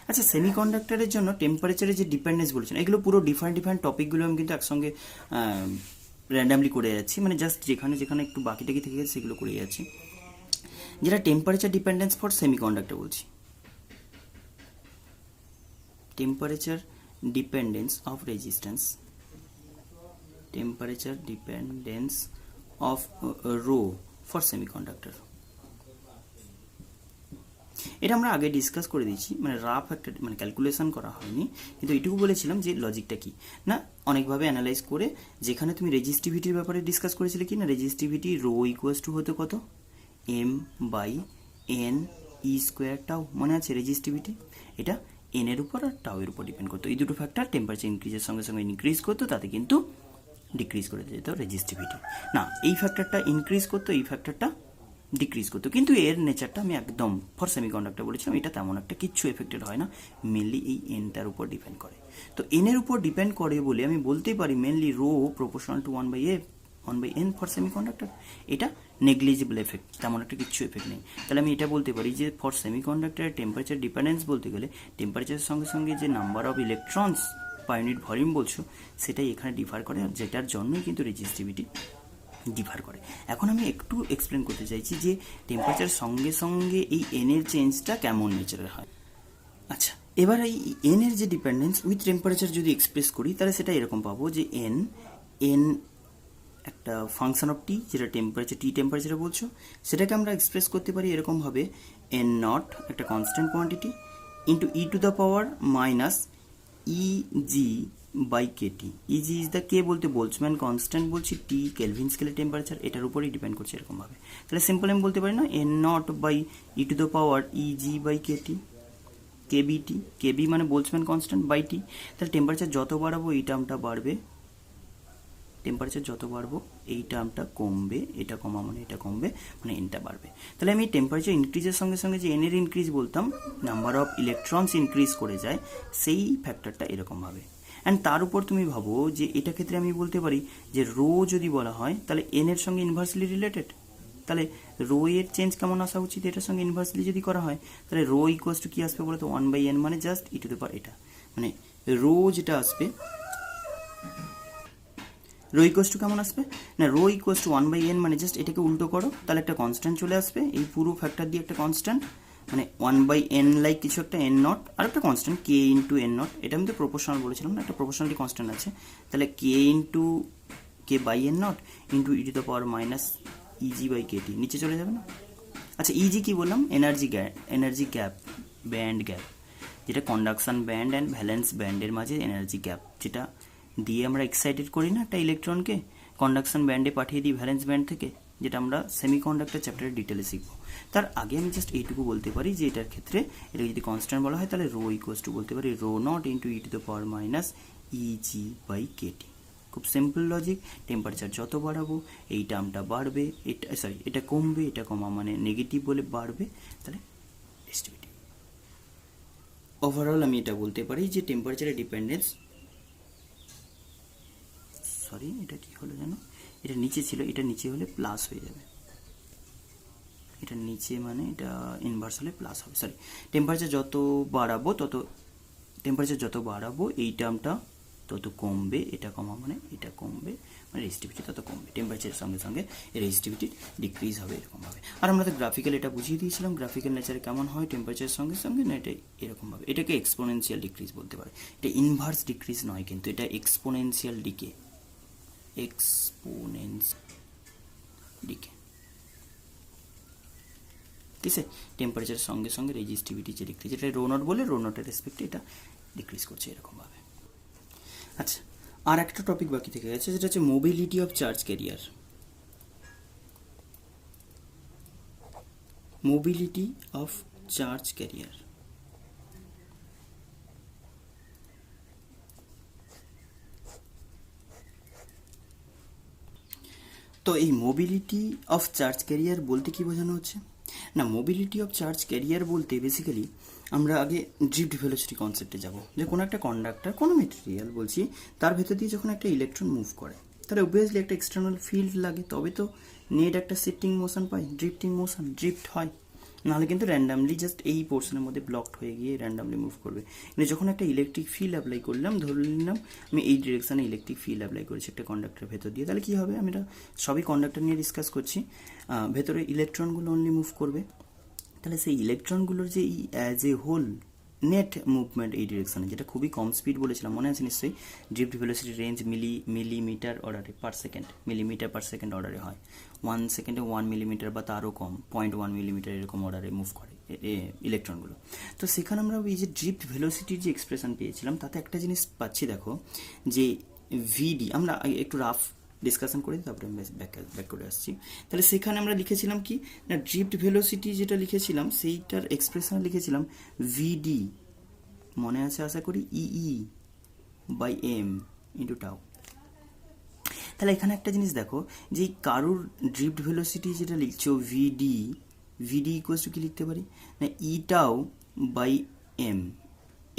আচ্ছা সেমিকন্ডাক্টরের জন্য টেম্পারেচারের যে ডিপেন্ডেন্স বলেছেন, এগুলো পুরো ডিফারেন্ট টপিকগুলো আমি কিন্তু একসঙ্গে র্যান্ডামলি করে যাচ্ছি, মানে জাস্ট যেখানে একটু বাকিটাকি থেকে গেছে সেগুলো করে যাচ্ছি। যেটা টেম্পারেচার ডিপেন্ডেন্স ফর সেমিকন্ডাক্টর বলছি, temperature dependence of resistance, temperature dependence of rho for semiconductor, এটা আমরা আগে ডিসকাস করে দিয়েছি, মানে রাফ একটা মানে ক্যালকুলেশন করা হয়নি, কিন্তু এটুকু বলেছিলাম যে লজিকটা কি না, অনেকভাবে অ্যানালাইজ করে, যেখানে তুমি রেজিস্টিভিটির ব্যাপারে ডিসকাস করেছিলে কি না, রেজিস্টিভিটি রো ইকুয়ালস টু হতো কত, m/n/e² টাও, মনে আছে রেজিস্টিভিটি, এটা n এর উপর আর টাউ এর উপর ডিপেন্ড করতো, এই দুটো ফ্যাক্টর টেম্পারেচার ইনক্রিজের সঙ্গে সঙ্গে ইনক্রিজ করতো, তাতে কিন্তু ডিক্রিজ করে যেত রেজিস্টিভিটি, না এই ফ্যাক্টরটা ইনক্রিজ করতো, এই ফ্যাক্টরটা ডিক্রিজ করতো, কিন্তু এর নেচারটা আমি একদম ফর সেমিকন্ডাক্টর বলেছিলাম, এটা তেমন একটা কিচ্ছু এফেক্টেড হয় না, মেনলি এই এনটার উপর ডিপেন্ড করে। তো এন এর উপর ডিপেন্ড করে বলে আমি বলতেই পারি mainly rho proportional to 1/f 1/n for semiconductor. এটা নেগলিজিবল এফেক্ট, তেমন একটা কিচ্ছু এফেক্ট নেই। তাহলে আমি এটা বলতে পারি যে ফর সেমিকন্ডাক্টরের টেম্পারেচার ডিপেন্ডেন্স বলতে গেলে টেম্পারেচারের সঙ্গে সঙ্গে যে number of electrons per unit volume বলছো সেটাই এখানে ডিফার করে, আর যেটার জন্যই কিন্তু রেজিস্টিভিটি ডিফার করে। এখন আমি একটু এক্সপ্লেন করতে চাইছি যে টেম্পারেচার সঙ্গে সঙ্গে এই এনের চেঞ্জটা কেমন নেচারের হয়। আচ্ছা, এবার এই এন এর যে ডিপেন্ডেন্স উইথ টেম্পারেচার যদি এক্সপ্রেস করি তাহলে সেটা এরকম পাবো যে এন একটা ফাংশন অফ টি, যেটা টেম্পারেচার টি টেম্পারেচারে বলছো, সেটাকে আমরা এক্সপ্রেস করতে পারি এরকমভাবে এন নট একটা constant quantity into E to the power minus E G by K T. E G is the K বলতে বোলটজম্যান কনস্ট্যান্ট বলছি, টি কেলভিন স্কেলের টেম্পারেচার, এটার উপরেই ডিপেন্ড করছে এরকমভাবে। তাহলে সিম্পল আমি বলতে পারি না N not by E to the power E G by K T, K B T, K B মানে বোলটজম্যান কনস্ট্যান্ট বাই টি। তাহলে টেম্পারেচার যত বাড়াবো এই টার্মটা বাড়বে, টেম্পারেচার যত বাড়বো এই টার্মটা কমবে, এটা কমা মানে এটা কমবে, মানে এনটা বাড়বে। তাহলে আমি টেম্পারেচার ইনক্রিজের সঙ্গে সঙ্গে যে এনের ইনক্রিজ বলতাম, নাম্বার অফ ইলেকট্রনস ইনক্রিজ করে যায়, সেই ফ্যাক্টরটা এরকম হবে। অ্যান্ড তার উপর তুমি ভাবো যে এটা ক্ষেত্রে আমি বলতে পারি যে রো যদি বলা হয় তাহলে এন এর সঙ্গে ইনভার্সলি রিলেটেড, তাহলে রো এর চেঞ্জ কেমন আসা উচিত এটার সঙ্গে ইনভার্সলি যদি করা হয়, তাহলে রো ইকুয়ালস টু কি আসবে বলো তো 1/n, মানে জাস্ট ই টু দ্য পাওয়ার এটা, মানে রো যেটা আসবে, রো ইকুয়ালস টু কেমন আসবে না, রো ইকুয়ালস টু 1/n, মানে জাস্ট এটাকে উল্টো করো, তাহলে একটা কনস্ট্যান্ট চলে আসবে, এই পুরো ফ্যাক্টর দিয়ে একটা কনস্ট্যান্ট, মানে 1/n লাইক কিছু একটা n নট, আর একটা constant k into n not, এটা আমি তো প্রপোর্শনাল বলেছিলাম না, একটা প্রপোর্শনালি কনস্ট্যান্ট আছে, তাহলে k into k by n nought into E to the power minus easy by KT, নিচে চলে যাবে না। আচ্ছা, ইজি কি বললাম, এনার্জি গ্যাপ, ব্যান্ড গ্যাপ, যেটা কন্ডাকশন ব্যান্ড অ্যান্ড ভ্যালেন্স ব্যান্ডের মাঝে এনার্জি গ্যাপ, যেটা দিয়ে আমরা এক্সাইটেড করি না একটা ইলেকট্রনকে, কন্ডাকশন ব্যান্ডে পাঠিয়ে দিই ভ্যালেন্স ব্যান্ড থেকে, যেটা আমরা সেমিকন্ডাক্টর চ্যাপ্টারে ডিটেলে শিখবো। তার আগে আমি জাস্ট এইটুকু বলতে পারি যে এটার ক্ষেত্রে এটা যদি কনস্ট্যান্ট বলা হয় তাহলে রো ইকুয়ালস টু বলতে পারি rho not into E to the power minus easy by K T. খুব সিম্পল লজিক, টেম্পারেচার যত বাড়াবো এই টার্মটা বাড়বে, এটা সরি এটা কমবে, এটা কমা মানে নেগেটিভ বলে বাড়বে, তাহলে রেজিস্টিভিটি। ওভারঅল আমি এটা বলতে পারি যে টেম্পারেচারের ডিপেন্ডেন্স, সরি এটা কি হলো জানো, এটা নিচে ছিল, এটা নিচে হলে প্লাস হয়ে যাবে, এটা নিচে মানে এটা ইনভার্স হলে প্লাস হবে, সরি টেম্পারেচার যত বাড়াবো এই টার্মটা তত কমবে, এটা কমা মানে এটা কমবে, মানে রেজিস্টিভিটি তত কমবে, টেম্পারেচারের সঙ্গে সঙ্গে রেজিস্টিভিটি ডিক্রিজ হবে এরকমভাবে। আর আমরা তো গ্রাফিক্যাল এটা বুঝিয়ে দিয়েছিলাম, গ্রাফিক্যাল নেচারে কেমন হয় টেম্পারেচারের সঙ্গে সঙ্গে, না এটা এরকমভাবে, এটাকে এক্সপোনেনশিয়াল ডিক্রিজ বলতে পারে, এটা ইনভার্স ডিক্রিজ নয় কিন্তু, এটা এক্সপোনেনশিয়াল ডিকে, ঠিক আছে। টেম্পারেচারের সঙ্গে সঙ্গে রেজিস্টিভিটি যে ডিক্রিজ, এটা রো নট বলে রো নটের রেসপেক্টে এটা ডিক্রিজ করছে এরকমভাবে। আচ্ছা, আর একটা টপিক বাকি থেকে গেছে, যেটা হচ্ছে mobility of charge carrier. Mobility of charge carrier, তো এই মোবিলিটি অফ চার্জ ক্যারিয়ার বলতে কি বোঝানো হচ্ছে না, মোবিলিটি অফ চার্জ ক্যারিয়ার বলতে বেসিক্যালি আমরা আগে ড্রিফট ভেলোসিটি কনসেপ্টে যাব, যে কোনো একটা কন্ডাক্টর, কোনো মেটেরিয়াল বলছি, তার ভেতর দিয়ে যখন একটা ইলেকট্রন মুভ করে তাহলে অবভিয়াসলি একটা এক্সটার্নাল ফিল্ড লাগে, তবে তো নেট একটা শিফটিং মোশন পাই, ড্রিফট হয়, নাহলে কিন্তু র্যান্ডামলি জাস্ট এই পোর্শনের মধ্যে ব্লকড হয়ে গিয়ে র্যান্ডামলি মুভ করবে। কিন্তু যখন একটা ইলেকট্রিক ফিল্ড অ্যাপ্লাই করলাম, ধরে নিলাম আমি এই ডিরেকশানে ইলেকট্রিক ফিল্ড অ্যাপ্লাই করেছি একটা কন্ডাক্টরের ভেতর দিয়ে, তাহলে কী হবে, আমি এটা সবই কন্ডাক্টর নিয়ে ডিসকাস করছি, ভেতরে ইলেকট্রনগুলো অনলি মুভ করবে, তাহলে সেই ইলেকট্রনগুলোর যে as a whole net movement এই ডিরেকশানে, যেটা খুবই কম স্পিড বলেছিলাম মনে আছে নিশ্চয়ই, ড্রিফট ভেলোসিটি রেঞ্জ মিলিমিটার অর্ডারে per second, millimetre per second অর্ডারে হয়, 1 সেকেন্ডে 1 মিলিমিটার বা তারও কম, 0.1 মিলিমিটার এরকম অর্ডারে মুভ করে ইলেকট্রনগুলো। তো সেখানে আমরা এই যে ড্রিফট ভেলোসিটির যে এক্সপ্রেশন পেয়েছিলাম তাতে একটা জিনিস পাচ্ছি, দেখো যে ভিডি, আমরা একটু রাফ ডিসকাশন করে তারপরে আমি ব্যাক করে আসছি। তাহলে সেখানে আমরা লিখেছিলাম কি না, ড্রিফট ভেলোসিটি যেটা লিখেছিলাম সেইটার এক্সপ্রেশন লিখেছিলাম ভিডি, মনে আছে আশা করি, E E by M into tau. তাহলে এখানে একটা জিনিস দেখো, যে কারুর ড্রিফট ভেলোসিটি যেটা লিখছো ভিডি ইকুয়ালস টু কি লিখতে পারি না, ই টাউ বাই এম,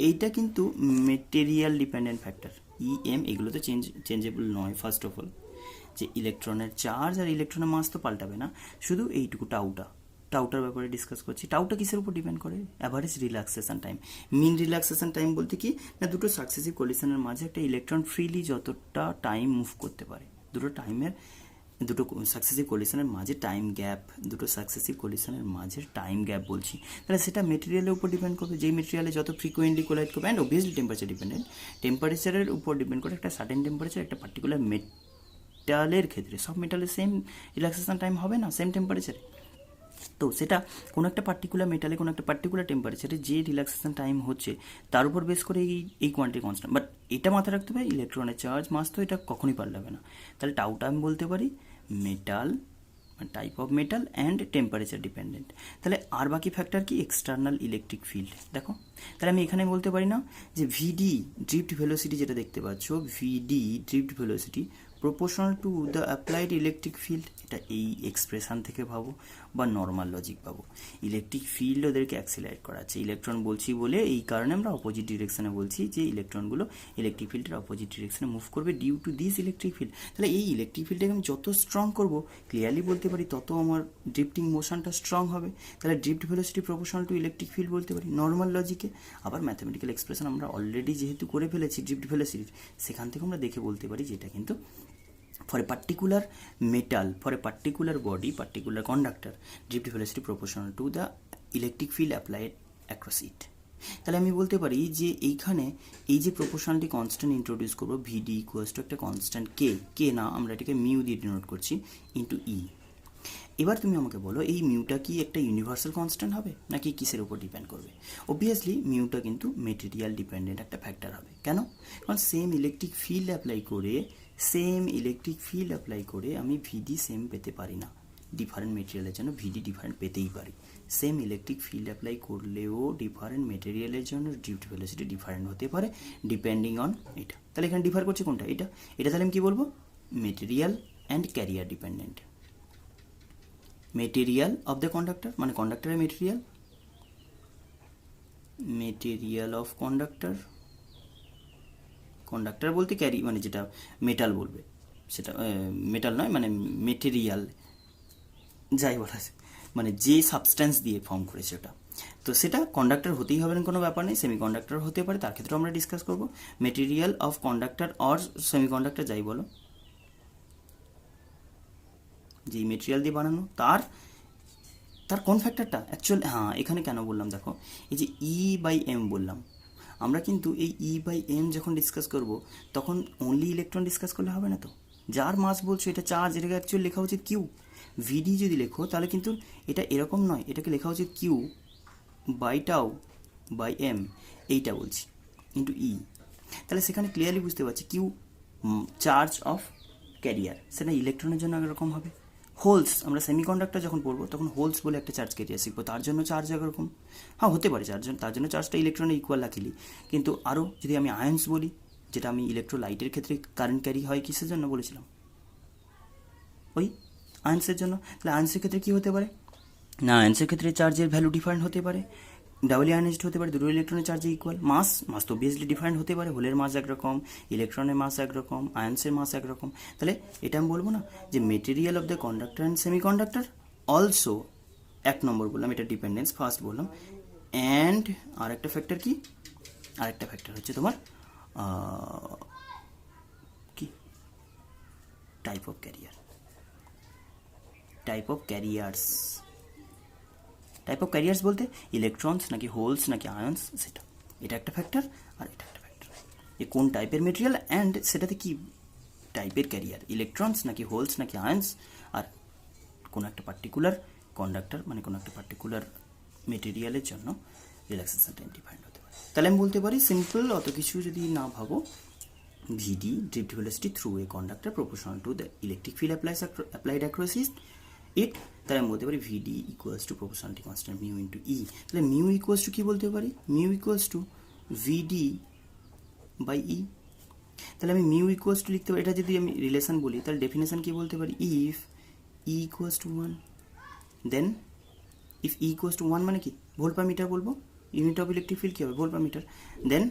এইটা কিন্তু material dependent factor, E M এগুলো তো চেঞ্জেবল নয় ফার্স্ট অফ অল, যে ইলেকট্রনের চার্জ আর ইলেকট্রনের মাস তো পাল্টাবে না, শুধু এইটুকু টাউটার ব্যাপারে ডিসকাস করছি। টাউটা কিসের উপর ডিপেন্ড করে? Average relaxation time. Mean relaxation time বলতে কি না, দুটো সাকসেসিভ কলিশনের মাঝে একটা ইলেকট্রন ফ্রিলি যতটা টাইম মুভ করতে পারে, দুটো সাকসেসিভ কলিশনের মাঝে টাইম গ্যাপ, দুটো সাকসেসিভ কলিশনের মাঝে টাইম গ্যাপ বলছি, তাহলে সেটা মেটেরিয়ালের উপর ডিপেন্ড করবে। যেই মেটেরিয়ালে যত ফ্রিকোয়েন্টলি কোলাইড করবে, অ্যান্ড অবভিয়াসলি টেম্পারেচার ডিপেন্ডেন্ট, টেম্পারেচারের উপর ডিপেন্ড করে একটা সার্টেন টেম্পারেচার একটা পার্টিকুলার মেটালের ক্ষেত্রে। সব মেটালের সেম রিল্যাক্সেশন টাইম হবে না সেম টেম্পারেচারে। তো সেটা কোনো একটা পার্টিকুলার মেটালে কোনো একটা পার্টিকুলার টেম্পারেচারে যে রিল্যাক্সেশন টাইম হচ্ছে তার উপর বেস করে এই কোয়ান্টিটি কনস্ট্যান্ট। বাট এটা মাথায় রাখতে হবে, ইলেকট্রনের চার্জ মাস তো এটা কখনই পাল্টাবে না। তাহলে টাউটা আমি বলতে পারি metal, type of metal and temperature dependent. তাহলে আর বাকি ফ্যাক্টর কি? External electric field. দেখো, তাহলে আমি এখানে বলতে পারি না যে ভিডি ড্রিফট ভেলোসিটি, যেটা দেখতে পাচ্ছ V D drift velocity proportional to the applied electric field. এটা এই এক্সপ্রেশন থেকে ভাবো বা নর্মাল লজিক পাবো। ইলেকট্রিক ফিল্ড ওদেরকে অ্যাক্সিলারেট করাচ্ছে, ইলেকট্রন বলছি বলে এই কারণে আমরা অপোজিট ডিরেকশনে বলছি যে ইলেকট্রনগুলো ইলেকট্রিক ফিল্ডের অপোজিট ডিরেকশনে মুভ করবে due to this electric field. তাহলে এই ইলেকট্রিক ফিল্ডটাকে আমি যত স্ট্রং করবো, ক্লিয়ারলি বলতে পারি, তত আমার ড্রিফটিং মোশনটা স্ট্রং হবে। তাহলে drift velocity proportional two electric field বলতে পারি নর্মাল লজিকে। আবার ম্যাথমেটিক্যাল এক্সপ্রেশন আমরা অলরেডি যেহেতু করে ফেলেছি ড্রিফট ভেলোসিটির, সেখান থেকে আমরা দেখে বলতে পারি যে এটা কিন্তু for a particular metal, for a particular body, particular conductor, drift velocity proportional to the electric field applied across it. তাহলে আমি বলতে পারি যে এইখানে এই যে প্রপোর্শনালিটি কনস্ট্যান্ট ইন্ট্রোডিউস করবো, ভিডি ইকুয়ালস টু একটা কনস্ট্যান্ট কে না, আমরা এটাকে মিউ দিয়ে ডিনোট করছি, ইন্টু ই। এবার তুমি আমাকে বলো এই মিউটা কি একটা ইউনিভার্সাল কনস্ট্যান্ট হবে নাকি কিসের উপর ডিপেন্ড করবে? অবভিয়াসলি মিউটা কিন্তু মেটেরিয়াল ডিপেন্ডেন্ট একটা ফ্যাক্টর হবে। কেন? কারণ সেম ইলেকট্রিক ফিল্ড অ্যাপ্লাই করে আমি ভিডি সেম পেতে পারি না। ডিফারেন্ট মেটেরিয়ালের জন্য ভিডি ডিফারেন্ট পেতেই পারি। সেম ইলেকট্রিক ফিল্ড অ্যাপ্লাই করলেও ডিফারেন্ট মেটেরিয়ালের জন্য ড্রিফট ভেলোসিটি ডিফারেন্ট হতে পারে ডিপেন্ডিং অন এটা। তাহলে এখানে ডিফার করছে কোনটা? এটা তাহলে আমি কি বলবো? Material and career dependent. Material of the conductor মানে কন্ডাক্টরের মেটেরিয়াল অফ কন্ডাক্টর বলতে ক্যারি মানে যেটা মেটাল বলবে, সেটা মেটাল নয়, মানে মেটেরিয়াল যাই বলা আছে, মানে যে সাবস্ট্যান্স দিয়ে ফর্ম করেছে ওটা। তো সেটা কন্ডাক্টর হতেই হবে না কোনো ব্যাপার নেই, সেমি কন্ডাক্টর হতে পারে, তার ক্ষেত্রে আমরা ডিসকাস করবো। Material of conductor or semi conductor যাই বলো, যেই মেটেরিয়াল দিয়ে বানানো তার কোন ফ্যাক্টরটা অ্যাকচুয়ালি, হ্যাঁ এখানে কেন বললাম দেখো, এই যে E/m বললাম, আমরা কিন্তু এই E/m যখন ডিসকাস করব তখন অনলি ইলেকট্রন ডিসকাস করলে হবে না। তো যার মাস বলছো এটা চার্জ, এটাকে অ্যাকচুয়ালি লেখা উচিত কিউ। ভিডি যদি লেখো তাহলে কিন্তু এটা এরকম নয়, এটাকে লেখা উচিত Q/τ/m, এইটা বলছি, ইন্টু ই। তাহলে সেখানে ক্লিয়ারলি বুঝতে পারছি কিউ চার্জ অফ ক্যারিয়ার, সেটা ইলেকট্রনের জন্য একরকম হবে। হোলস, আমরা সেমিকন্ডাক্টর যখন পড়বো তখন হোলস বলে একটা চার্জ ক্যারিয়ার শিখবো, তার জন্য চার্জ একরকম, হ্যাঁ হতে পারে তার জন্য চার্জটা ইলেকট্রনে ইকুয়াল রাখিলি। কিন্তু আরও যদি আমি আয়ন্স বলি, যেটা আমি ইলেকট্রোলাইটের ক্ষেত্রে কারেন্ট ক্যারি হয় কিসের জন্য বলেছিলাম, ওই আয়ন্সের জন্য। তাহলে আয়ন্সের ক্ষেত্রে কী হতে পারে না, আয়ন্সের ক্ষেত্রে চার্জের ভ্যালু ডিফারেন্ট হতে পারে, ডাবল আয়নাইজড হতে পারে, দুটো ইলেকট্রনের চার্জে ইকুয়াল। মাস তো অবভিয়াসলি ডিফারেন্ট হতে পারে, হোলের মাস একরকম, ইলেকট্রনের মাস একরকম, আয়ন্সের মাস একরকম। তাহলে এটা আমি বলবো না যে material of the conductor and semi conductor also, এক নম্বর বললাম এটা ডিপেন্ডেন্স, ফার্স্ট বললাম। অ্যান্ড আরেকটা ফ্যাক্টর কি, আরেকটা ফ্যাক্টর হচ্ছে তোমার কি টাইপ অফ ক্যারিয়ার্স বলতে ইলেকট্রনস নাকি হোলস নাকি আয়ন্স, সেটা এটা একটা ফ্যাক্টর, আর এটা একটা ফ্যাক্টর। এ কোন টাইপের মেটেরিয়াল অ্যান্ড সেটাতে কি টাইপের ক্যারিয়ার, ইলেকট্রনস নাকি হোলস নাকি আয়ন্স, আর কোনো একটা পার্টিকুলার কন্ডাক্টর মানে কোনো একটা পার্টিকুলার মেটেরিয়ালের জন্য রিল্যাক্সেশন টাইম ডিফারেন্ট হতে পারে। তাহলে আমি বলতে পারি সিম্পল, অত কিছু যদি না ভাবো, V D drift velocity through a conductor proportional to the electric field applied across it. তাহলে আমি বলতে পারি V D equals to proportionality constant mu into E. তাহলে মিউ ইকুয়ালস টু কী বলতে পারি, মিউ ইকুয়ালস টু VD/E। তাহলে আমি মিউ ইকুয়ালস টু লিখতে পারি, এটা যদি আমি রিলেশন বলি তাহলে ডেফিনেশন কী বলতে পারি, if E equals to 1 then, if E equals to 1 মানে কি ভোল্ট পার মিটার বলবো, ইউনিট অফ ইলেকট্রিক ফিল্ড কী হবে volt per metre, then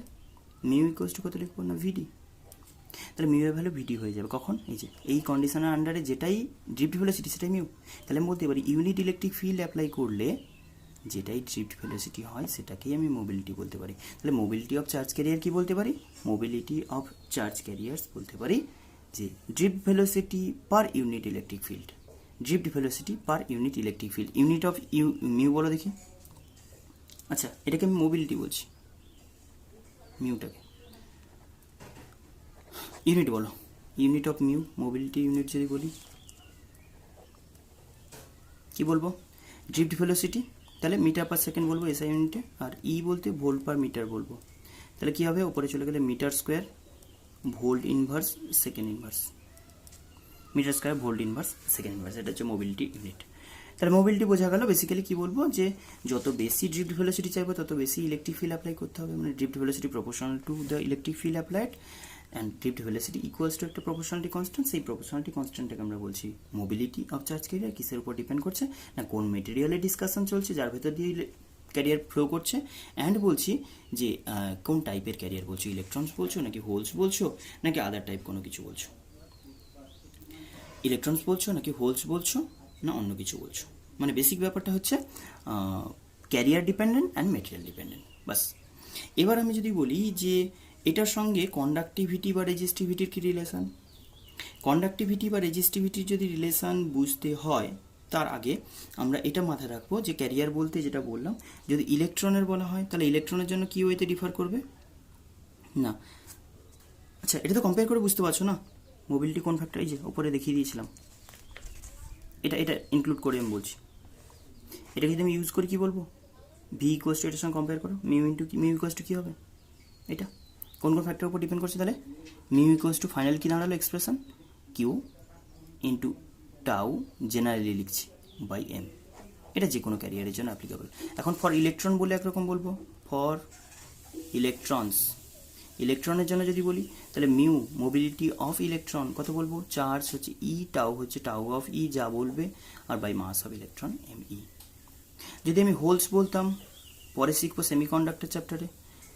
mu equals to কত লিখবো না VD। তাহলে মিউ এর ভ্যালু ভিডি হয়ে যাবে কখন, এই যে এই কন্ডিশনের আন্ডারে যেটাই ড্রিফট ভেলোসিটি সেটাই মিউ। তাহলে আমি বলতে পারি ইউনিট ইলেকট্রিক ফিল্ড অ্যাপ্লাই করলে যেটাই ড্রিফট ভেলোসিটি হয় সেটাকেই আমি মোবিলিটি বলতে পারি। তাহলে মোবিলিটি অফ চার্জ ক্যারিয়ার কি বলতে পারি, মোবিলিটি অফ চার্জ ক্যারিয়ার্স বলতে পারি যে drift velocity per unit electric field, drift velocity per unit electric field. Unit of mu বলো দেখি। আচ্ছা এটাকে আমি মোবিলিটি বলছি, মিউটাকে ইউনিট বলো, unit of mu mobility unit যদি বলি কি বলবো, ড্রিফট ভেলোসিটি, তাহলে মিটার পার সেকেন্ড বলবো এসআই ইউনিটে, আর ই বলতে ভোল্ট পার মিটার বলবো। তাহলে কী হবে, ওপরে চলে গেলে metre square volt inverse second inverse, metre square volt inverse second inverse, এটা হচ্ছে মোবিলিটি ইউনিট। তাহলে মোবিলিটি বোঝা গেল। বেসিক্যালি কি বলবো যে যত বেশি ড্রিফট ভেলোসিটি চাইবো তত বেশি ইলেকট্রিক ফিল্ড অ্যাপ্লাই করতে হবে, মানে drift velocity proportional to the electric field applied and drift velocity equals to একটা প্রপোর্শনালিটি কনস্ট্যান্ট। সেই প্রপোর্শনালিটি কনস্ট্যান্টটাকে আমরা বলছি মোবিলিটি অফ চার্জ ক্যারিয়ার। কিসের উপর ডিপেন্ড করছে না, কোন মেটেরিয়ালের ডিসকাশন চলছে যার ভেতর দিয়ে ক্যারিয়ার ফ্লো করছে, অ্যান্ড বলছি যে কোন টাইপের ক্যারিয়ার বলছো, ইলেকট্রনস বলছো নাকি হোলস বলছো নাকি আদার টাইপ কোনো কিছু বলছো, ইলেকট্রনস বলছো নাকি হোলস বলছো না অন্য কিছু বলছো। মানে বেসিক ব্যাপারটা হচ্ছে carrier dependent and material dependent, বাস। এবার আমি যদি বলি যে এটার সঙ্গে কন্ডাক্টিভিটি বা রেজিস্টিভিটির কী রিলেশান, কন্ডাক্টিভিটি বা রেজিস্টিভিটির যদি রিলেশান বুঝতে হয় তার আগে আমরা এটা মাথায় রাখবো যে ক্যারিয়ার বলতে যেটা বললাম, যদি ইলেকট্রনের বলা হয় তাহলে ইলেকট্রনের জন্য কী ওয়েতে ডিফার করবে না। আচ্ছা এটা তো কম্পেয়ার করে বুঝতে পারছো না, মোবিলিটি কোন ফ্যাক্টর, এই যে ওপরে দেখিয়ে দিয়েছিলাম, এটা ইনক্লুড করে আমি বলছি। এটা যদি আমি ইউজ করি কী বলবো, ভি ইকুয়াস টু এটার সঙ্গে কম্পেয়ার করো, mu into mu equals to কী হবে, এটা কোন কোন ফ্যাক্টরের উপর ডিপেন্ড করছে, তাহলে মিউ ইকুয়াস টু ফাইনাল কী দাঁড়ালো expression, Q into tau generally লিখছি বাই এম, এটা যে কোনো ক্যারিয়ারের জন্য অ্যাপ্লিকেবল। এখন ফর ইলেকট্রন বলে একরকম বলবো, ফর ইলেকট্রনস, ইলেকট্রনের জন্য যদি বলি তাহলে মিউ মোবিলিটি অফ ইলেকট্রন কত বলবো, চার্জ হচ্ছে ই, টাউ হচ্ছে টাউ অফ ই যা বলবে, আর by mass of electron M E. যদি আমি হোলস বলতাম পরে শিখবো সেমিকন্ডাক্টর চ্যাপ্টারে,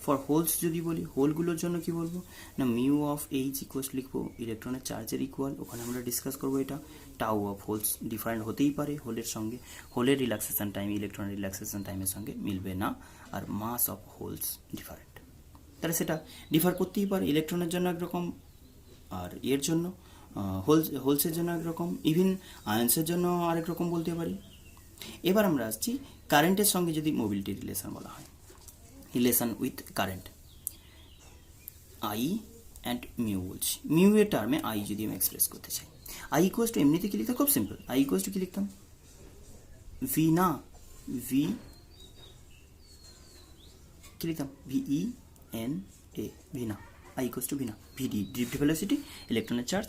ফর হোলস যদি বলি হোলগুলোর জন্য কি বলবো না মিউ অফ এইচ ইকুয়াস লিখবো ইলেকট্রনের চার্জের ইকুয়াল, ওখানে আমরা ডিসকাস করবো এটা। টাউ অফ হোলস ডিফারেন্ট হতেই পারে হোলের সঙ্গে, হোলের রিল্যাক্সেশন টাইম ইলেকট্রনের রিল্যাক্সেশন টাইমের সঙ্গে মিলবে না, আর মাস অফ হোলস ডিফারেন্ট, তাহলে সেটা ডিফার করতেই পারে, ইলেকট্রনের জন্য একরকম আর এর জন্য হোলসের জন্য একরকম, ইভিন আয়ন্সের জন্য আরেক রকম বলতে পারি। এবার আমরা আসছি কারেন্টের সঙ্গে যদি মোবিলিটি রিলেশন বলা হয়, relation with current, I and mu বলছি, মিউ এর টার্মে আই যদি আমি এক্সপ্রেস করতে চাই, আই ইকুয়াস টু এমনিতে কি লিখতাম, খুব সিম্পল, আই ইকুয়াস টু কি লিখতাম, ভি না ভি কি লিখতাম, ভিই এন এ, ভি না, আই ইকুয়াস টু ভি না, ভিডি ড্রিফট ভেলোসিটি ইলেকট্রনের charge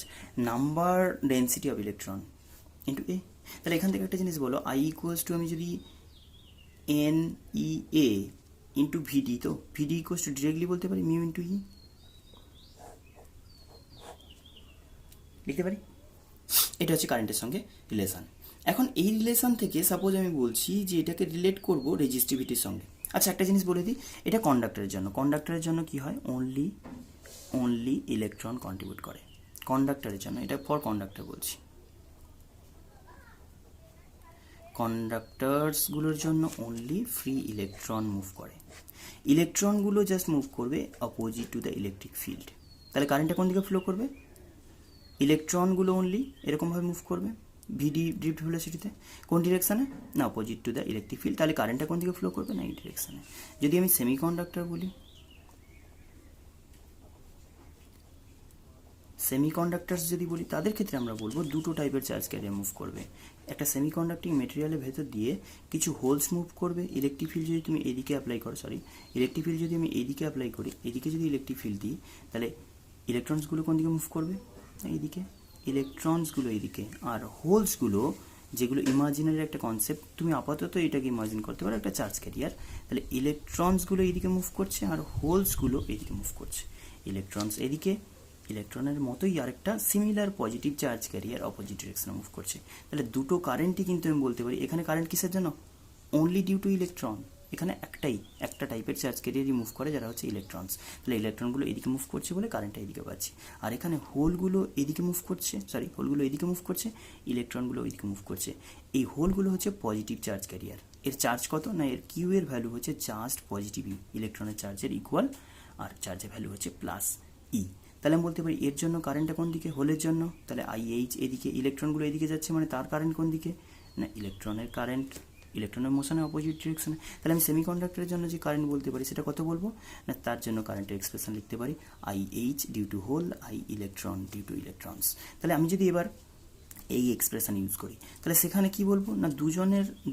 number density of electron into A. তাহলে এখান থেকে একটা জিনিস বলো, আই ইকুয়াস টু আমি যদি এন ই এ ইন্টু ভিডি, তো ভিডি ইকুয়াস টু ডিরেক্টলি বলতে পারি মিউ ইন্টু ই, লিখতে পারি। এটা হচ্ছে কারেন্টের সঙ্গে রিলেশান। এখন এই রিলেশান থেকে সাপোজ আমি বলছি যে এটাকে রিলেট করব রেজিস্টিভিটির সঙ্গে। আচ্ছা একটা জিনিস বলে দিই, এটা কন্ডাক্টরের জন্য, কন্ডাক্টরের জন্য কি হয়, অনলি ইলেকট্রন কন্ট্রিবিউট করে কন্ডাক্টরের জন্য, এটা ফর কন্ডাক্টর বলছি, কন্ডাক্টরসগুলোর জন্য অনলি ফ্রি ইলেকট্রন মুভ করে, ইলেকট্রনগুলো জাস্ট মুভ করবে opposite to the electric field. তাহলে কারেন্টটা কোন দিকে ফ্লো করবে, ইলেকট্রনগুলো অনলি এরকমভাবে মুভ করবে ভিডি ড্রিফট ভেলোসিটিতে, কোন ডিরেকশানে না opposite to the electric field, তাহলে কারেন্টটা কোন দিকে ফ্লো করবে না এই ডিরেকশানে। যদি আমি সেমিকন্ডাক্টর বলি, সেমিকন্ডাক্টার্স যদি বলি তাদের ক্ষেত্রে আমরা বলবো দুটো টাইপের চার্জ ক্যারিয়ার মুভ করবে, একটা সেমিকন্ডাক্টিং মেটেরিয়ালের ভেতর দিয়ে কিছু হোলস মুভ করবে, ইলেকট্রিক ফিল্ড যদি তুমি এদিকে অ্যাপ্লাই করো, ইলেকট্রিক ফিল্ড যদি আমি এইদিকে অ্যাপ্লাই করি, এদিকে যদি ইলেকট্রিক ফিল্ড দিই তাহলে ইলেকট্রনসগুলো কোন দিকে মুভ করবে, এইদিকে, ইলেকট্রনসগুলো এইদিকে, আর হোলসগুলো যেগুলো ইমাজিনারি একটা কনসেপ্ট, তুমি আপাতত এটাকে ইমাজিন করতে পারো একটা চার্জ ক্যারিয়ার, তাহলে ইলেকট্রনসগুলো এইদিকে মুভ করছে আর হোলসগুলো এইদিকে মুভ করছে, ইলেকট্রনস এদিকে, ইলেকট্রনের মতোই আরেকটা similar positive charge carrier opposite ডিরেকশনে মুভ করছে। তাহলে দুটো কারেন্টই কিন্তু আমি বলতে পারি, এখানে কারেন্ট কিসের জন্য, অনলি ডিউ টু ইলেকট্রন, এখানে একটা টাইপের চার্জ ক্যারিয়ারই মুভ করে, যারা হচ্ছে ইলেকট্রনস। তাহলে ইলেকট্রনগুলো এদিকে মুভ করছে বলে কারেন্টটা এদিকে পাচ্ছি। আর এখানে হোলগুলো এদিকে মুভ করছে, ইলেকট্রনগুলো ওইদিকে মুভ করছে। এই হোলগুলো হচ্ছে পজিটিভ চার্জ ক্যারিয়ার। এর চার্জ কত না, এর কিউ এর ভ্যালু হচ্ছে জাস্ট পজিটিভ ই, ইলেকট্রনের চার্জের ইকুয়াল, আর চার্জের ভ্যালু হচ্ছে প্লাস ই। তাহলে আমি বলতে পারি এর জন্য কারেন্টটা কোন দিকে, হোলের জন্য। তাহলে আইএইচ এদিকে, ইলেকট্রনগুলো এদিকে যাচ্ছে, মানে তার কারেন্ট কোন দিকে না, ইলেকট্রনের কারেন্ট, ইলেকট্রনের মোশনের অপোজিট ডিরেকশনে। তাহলে আমি সেমিকন্ডাক্টরের জন্য যে কারেন্ট বলতে পারি সেটা কত বলবো না, তার জন্য কারেন্টের এক্সপ্রেশন লিখতে পারি I H due to hole, I electron due to electrons. তাহলে আমি যদি এবার এই এক্সপ্রেশন ইউজ করি, তাহলে সেখানে কি বলবো না,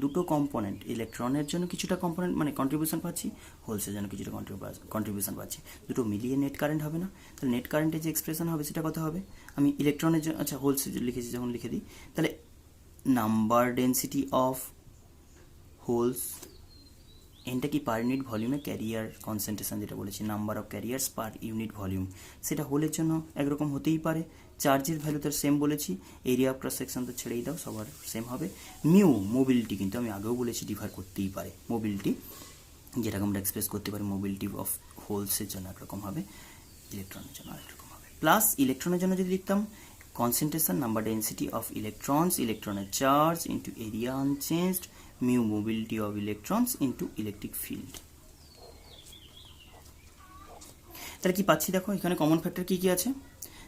দুটো কম্পোনেন্ট, ইলেকট্রনের জন্য কিছুটা কম্পোনেন্ট মানে কন্ট্রিবিউশন পাচ্ছি, হোলসের জন্য কিছুটা কন্ট্রিবিউশন পাচ্ছি, দুটো মিলিয়ে নেট কারেন্ট হবে না। তাহলে নেট কারেন্টের যে এক্সপ্রেশন হবে সেটা কত হবে, আমি ইলেকট্রনের জন্য, আচ্ছা হোলসে লিখেছি যখন লিখে দিই, তাহলে নাম্বার ডেন্সিটি অফ হোলস, এনটা কি পার ইউনিট ভলিউমে ক্যারিয়ার কনসেন্ট্রেশন যেটা বলেছি, number of carriers per unit volume, সেটা হোলের জন্য একরকম হতেই পারে। চার্জের ভ্যালু তার সেম বলেছি, এরিয়া অফ ক্রস সেকশন তো ছেড়েই দাও, সবার সেম হবে। মিউ মোবিলিটি কিন্তু আমি আগেও বলেছি ডিফার করতেই পারে, মোবিলিটি যেটাকে আমরা এক্সপ্রেস করতে পারি, মোবিলিটি অফ হোলসের জন্য একরকম হবে, ইলেকট্রনের জন্য আরেকরকম হবে। প্লাস ইলেকট্রনের জন্য যদি লিখতাম concentration, number density of electrons, electron charge into area unchanged, mu mobility of electrons into electric field. তাহলে কি পাচ্ছি দেখো, এখানে কমন ফ্যাক্টর কি কি আছে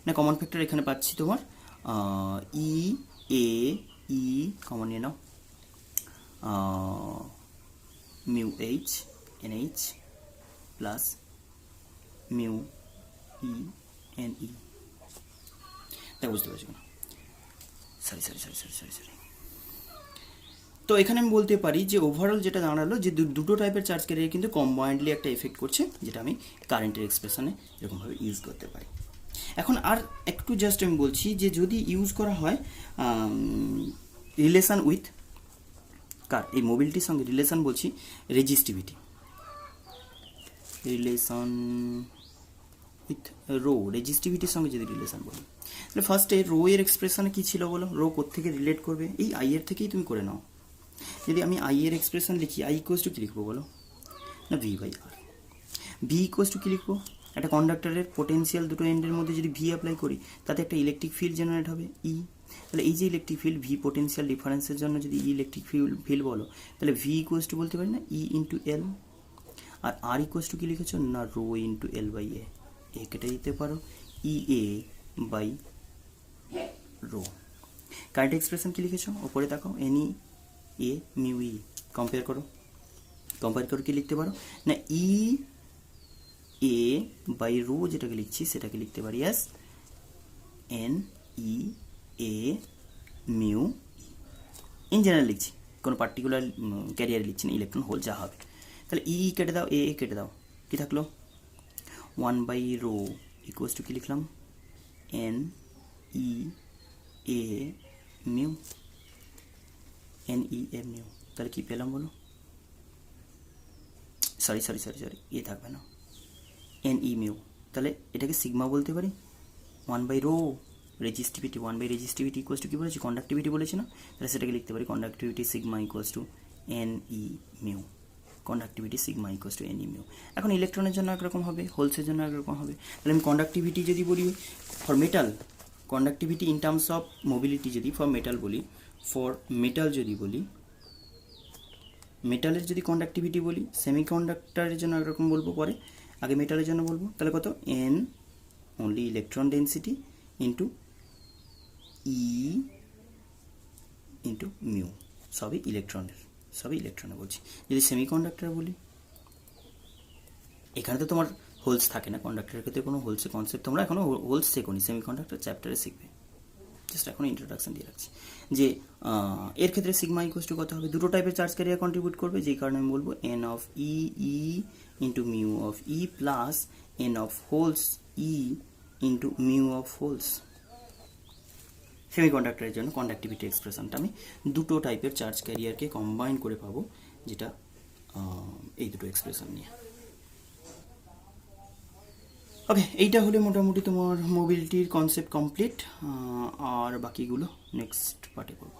না, কমন ফ্যাক্টর এখানে পাচ্ছি তোমার ই এ ই কমন নিয়ে নাও, mu H N H plus mu E N E. তাই বুঝতে পারছি না, সরি। তো এখানে আমি বলতে পারি যে ওভারঅল যেটা দাঁড়ালো যে দুটো টাইপের চার্জ ক্যারিয়ার কিন্তু কম্বাইন্ডলি একটা এফেক্ট করছে, যেটা আমি কারেন্টের এক্সপ্রেশনে এরকমভাবে ইউজ করতে পারি। এখন আর একটু জাস্ট আমি বলছি যে যদি ইউজ করা হয় রিলেশন উইথ কার, এই মোবিলিটির সঙ্গে রিলেশন বলছি রেজিস্টিভিটি, রিলেশন উইথ রো, রেজিস্টিভিটির সঙ্গে যদি রিলেশন বলি, তাহলে ফার্স্টে রো এর এক্সপ্রেশনে কী ছিল বলো, রো কোত্থেকে রিলেট করবে, এই আই এর থেকেই তুমি করে নাও। যদি আমি আই এর এক্সপ্রেশন লিখি, আই ইকুয়ালস টু কী লিখবো বলো না, V by R. V equals to কী লিখবো, একটা কন্ডাক্টরের পোটেন্সিয়াল দুটো এন্ডের মধ্যে যদি ভি অ্যাপ্লাই করি, তাতে একটা ইলেকট্রিক ফিল্ড জেনারেট হবে ই। তাহলে এই যে ইলেকট্রিক ফিল্ড, ভি পোটেন্সিয়াল ডিফারেন্সের জন্য যদি ইলেকট্রিক ফিল্ড বলো, তাহলে ভি ইকুয়ালস টু বলতে পারি না ই ইন্টু এল, আর আর ইকুয়ালস টু কী লিখেছো না, rho into L by A, কেটে দিতে পারো E A by rho. Current expression কী লিখেছো ওপরে তাকাও, N E A mu E, compare করো কি লিখতে পারো না, ই এ বাই রো যেটাকে লিখছি সেটাকে লিখতে পারি as an E A mu. In general লিখছি, কোনো পার্টিকুলার ক্যারিয়ার লিখছি না, ইলেকট্রন হোল যা হবে। তাহলে ই কেটে দাও, এ কেটে দাও, কী থাকলো 1 রো ইকুয়ালস টু কী লিখলাম, N E A mu, N E A mu. তাহলে কী পেলাম বলো, সরি এ থাকবে না, এন ই মিউ। তাহলে এটাকে সিগমা বলতে পারি, 1 rho resistivity, 1 resistivity equals to কী বলেছি, কন্ডাক্টিভিটি বলেছি না, তাহলে সেটাকে লিখতে পারি conductivity sigma equals to N E mu, conductivity sigma equals to N E mu. এখন ইলেকট্রনের জন্য একরকম হবে, হোলসের জন্য একরকম হবে। তাহলে আমি কন্ডাক্টিভিটি যদি বলি for metal, conductivity in terms of mobility যদি ফর মেটাল বলি, যদি বলি মেটালের যদি কন্ডাক্টিভিটি বলি, সেমিকন্ডাক্টরের জন্য একরকম বলবো পরে, আগে মেটালের জন্য বলবো। তাহলে কত, N only electron density into E into mu, সবই ইলেকট্রনে বলছি। যদি সেমিকন্ডাক্টর বলি, এখানে তো তোমার হোলস থাকে না, কন্ডাক্টরের ক্ষেত্রে কোনো হোলসের কনসেপ্ট তোমরা এখনও হোলস শেখোনি, সেমিকন্ডাক্টর চ্যাপ্টারে শিখবে, জাস্ট এখন ইন্ট্রোডাকশন দিয়ে রাখছি। যে এর ক্ষেত্রে সিগমা ইকুয়ালস টু কত হবে, দুটো টাইপের চার্জ ক্যারিয়ার কন্ট্রিবিউট করবে, যেই কারণে আমি বলবো N of E into mu of E plus N of holes E into mu of holes. সেমিকন্ডাক্টরের জন্য কন্ডাক্টিভিটি এক্সপ্রেশনটা আমি দুটো টাইপের চার্জ ক্যারিয়ারকে কম্বাইন করে পাবো, যেটা এই দুটো এক্সপ্রেশন নিয়ে। ওকে, এইটা হলে মোটামুটি তোমার মোবিলিটির কনসেপ্ট কমপ্লিট, আর বাকিগুলো নেক্সট পার্টে করবো।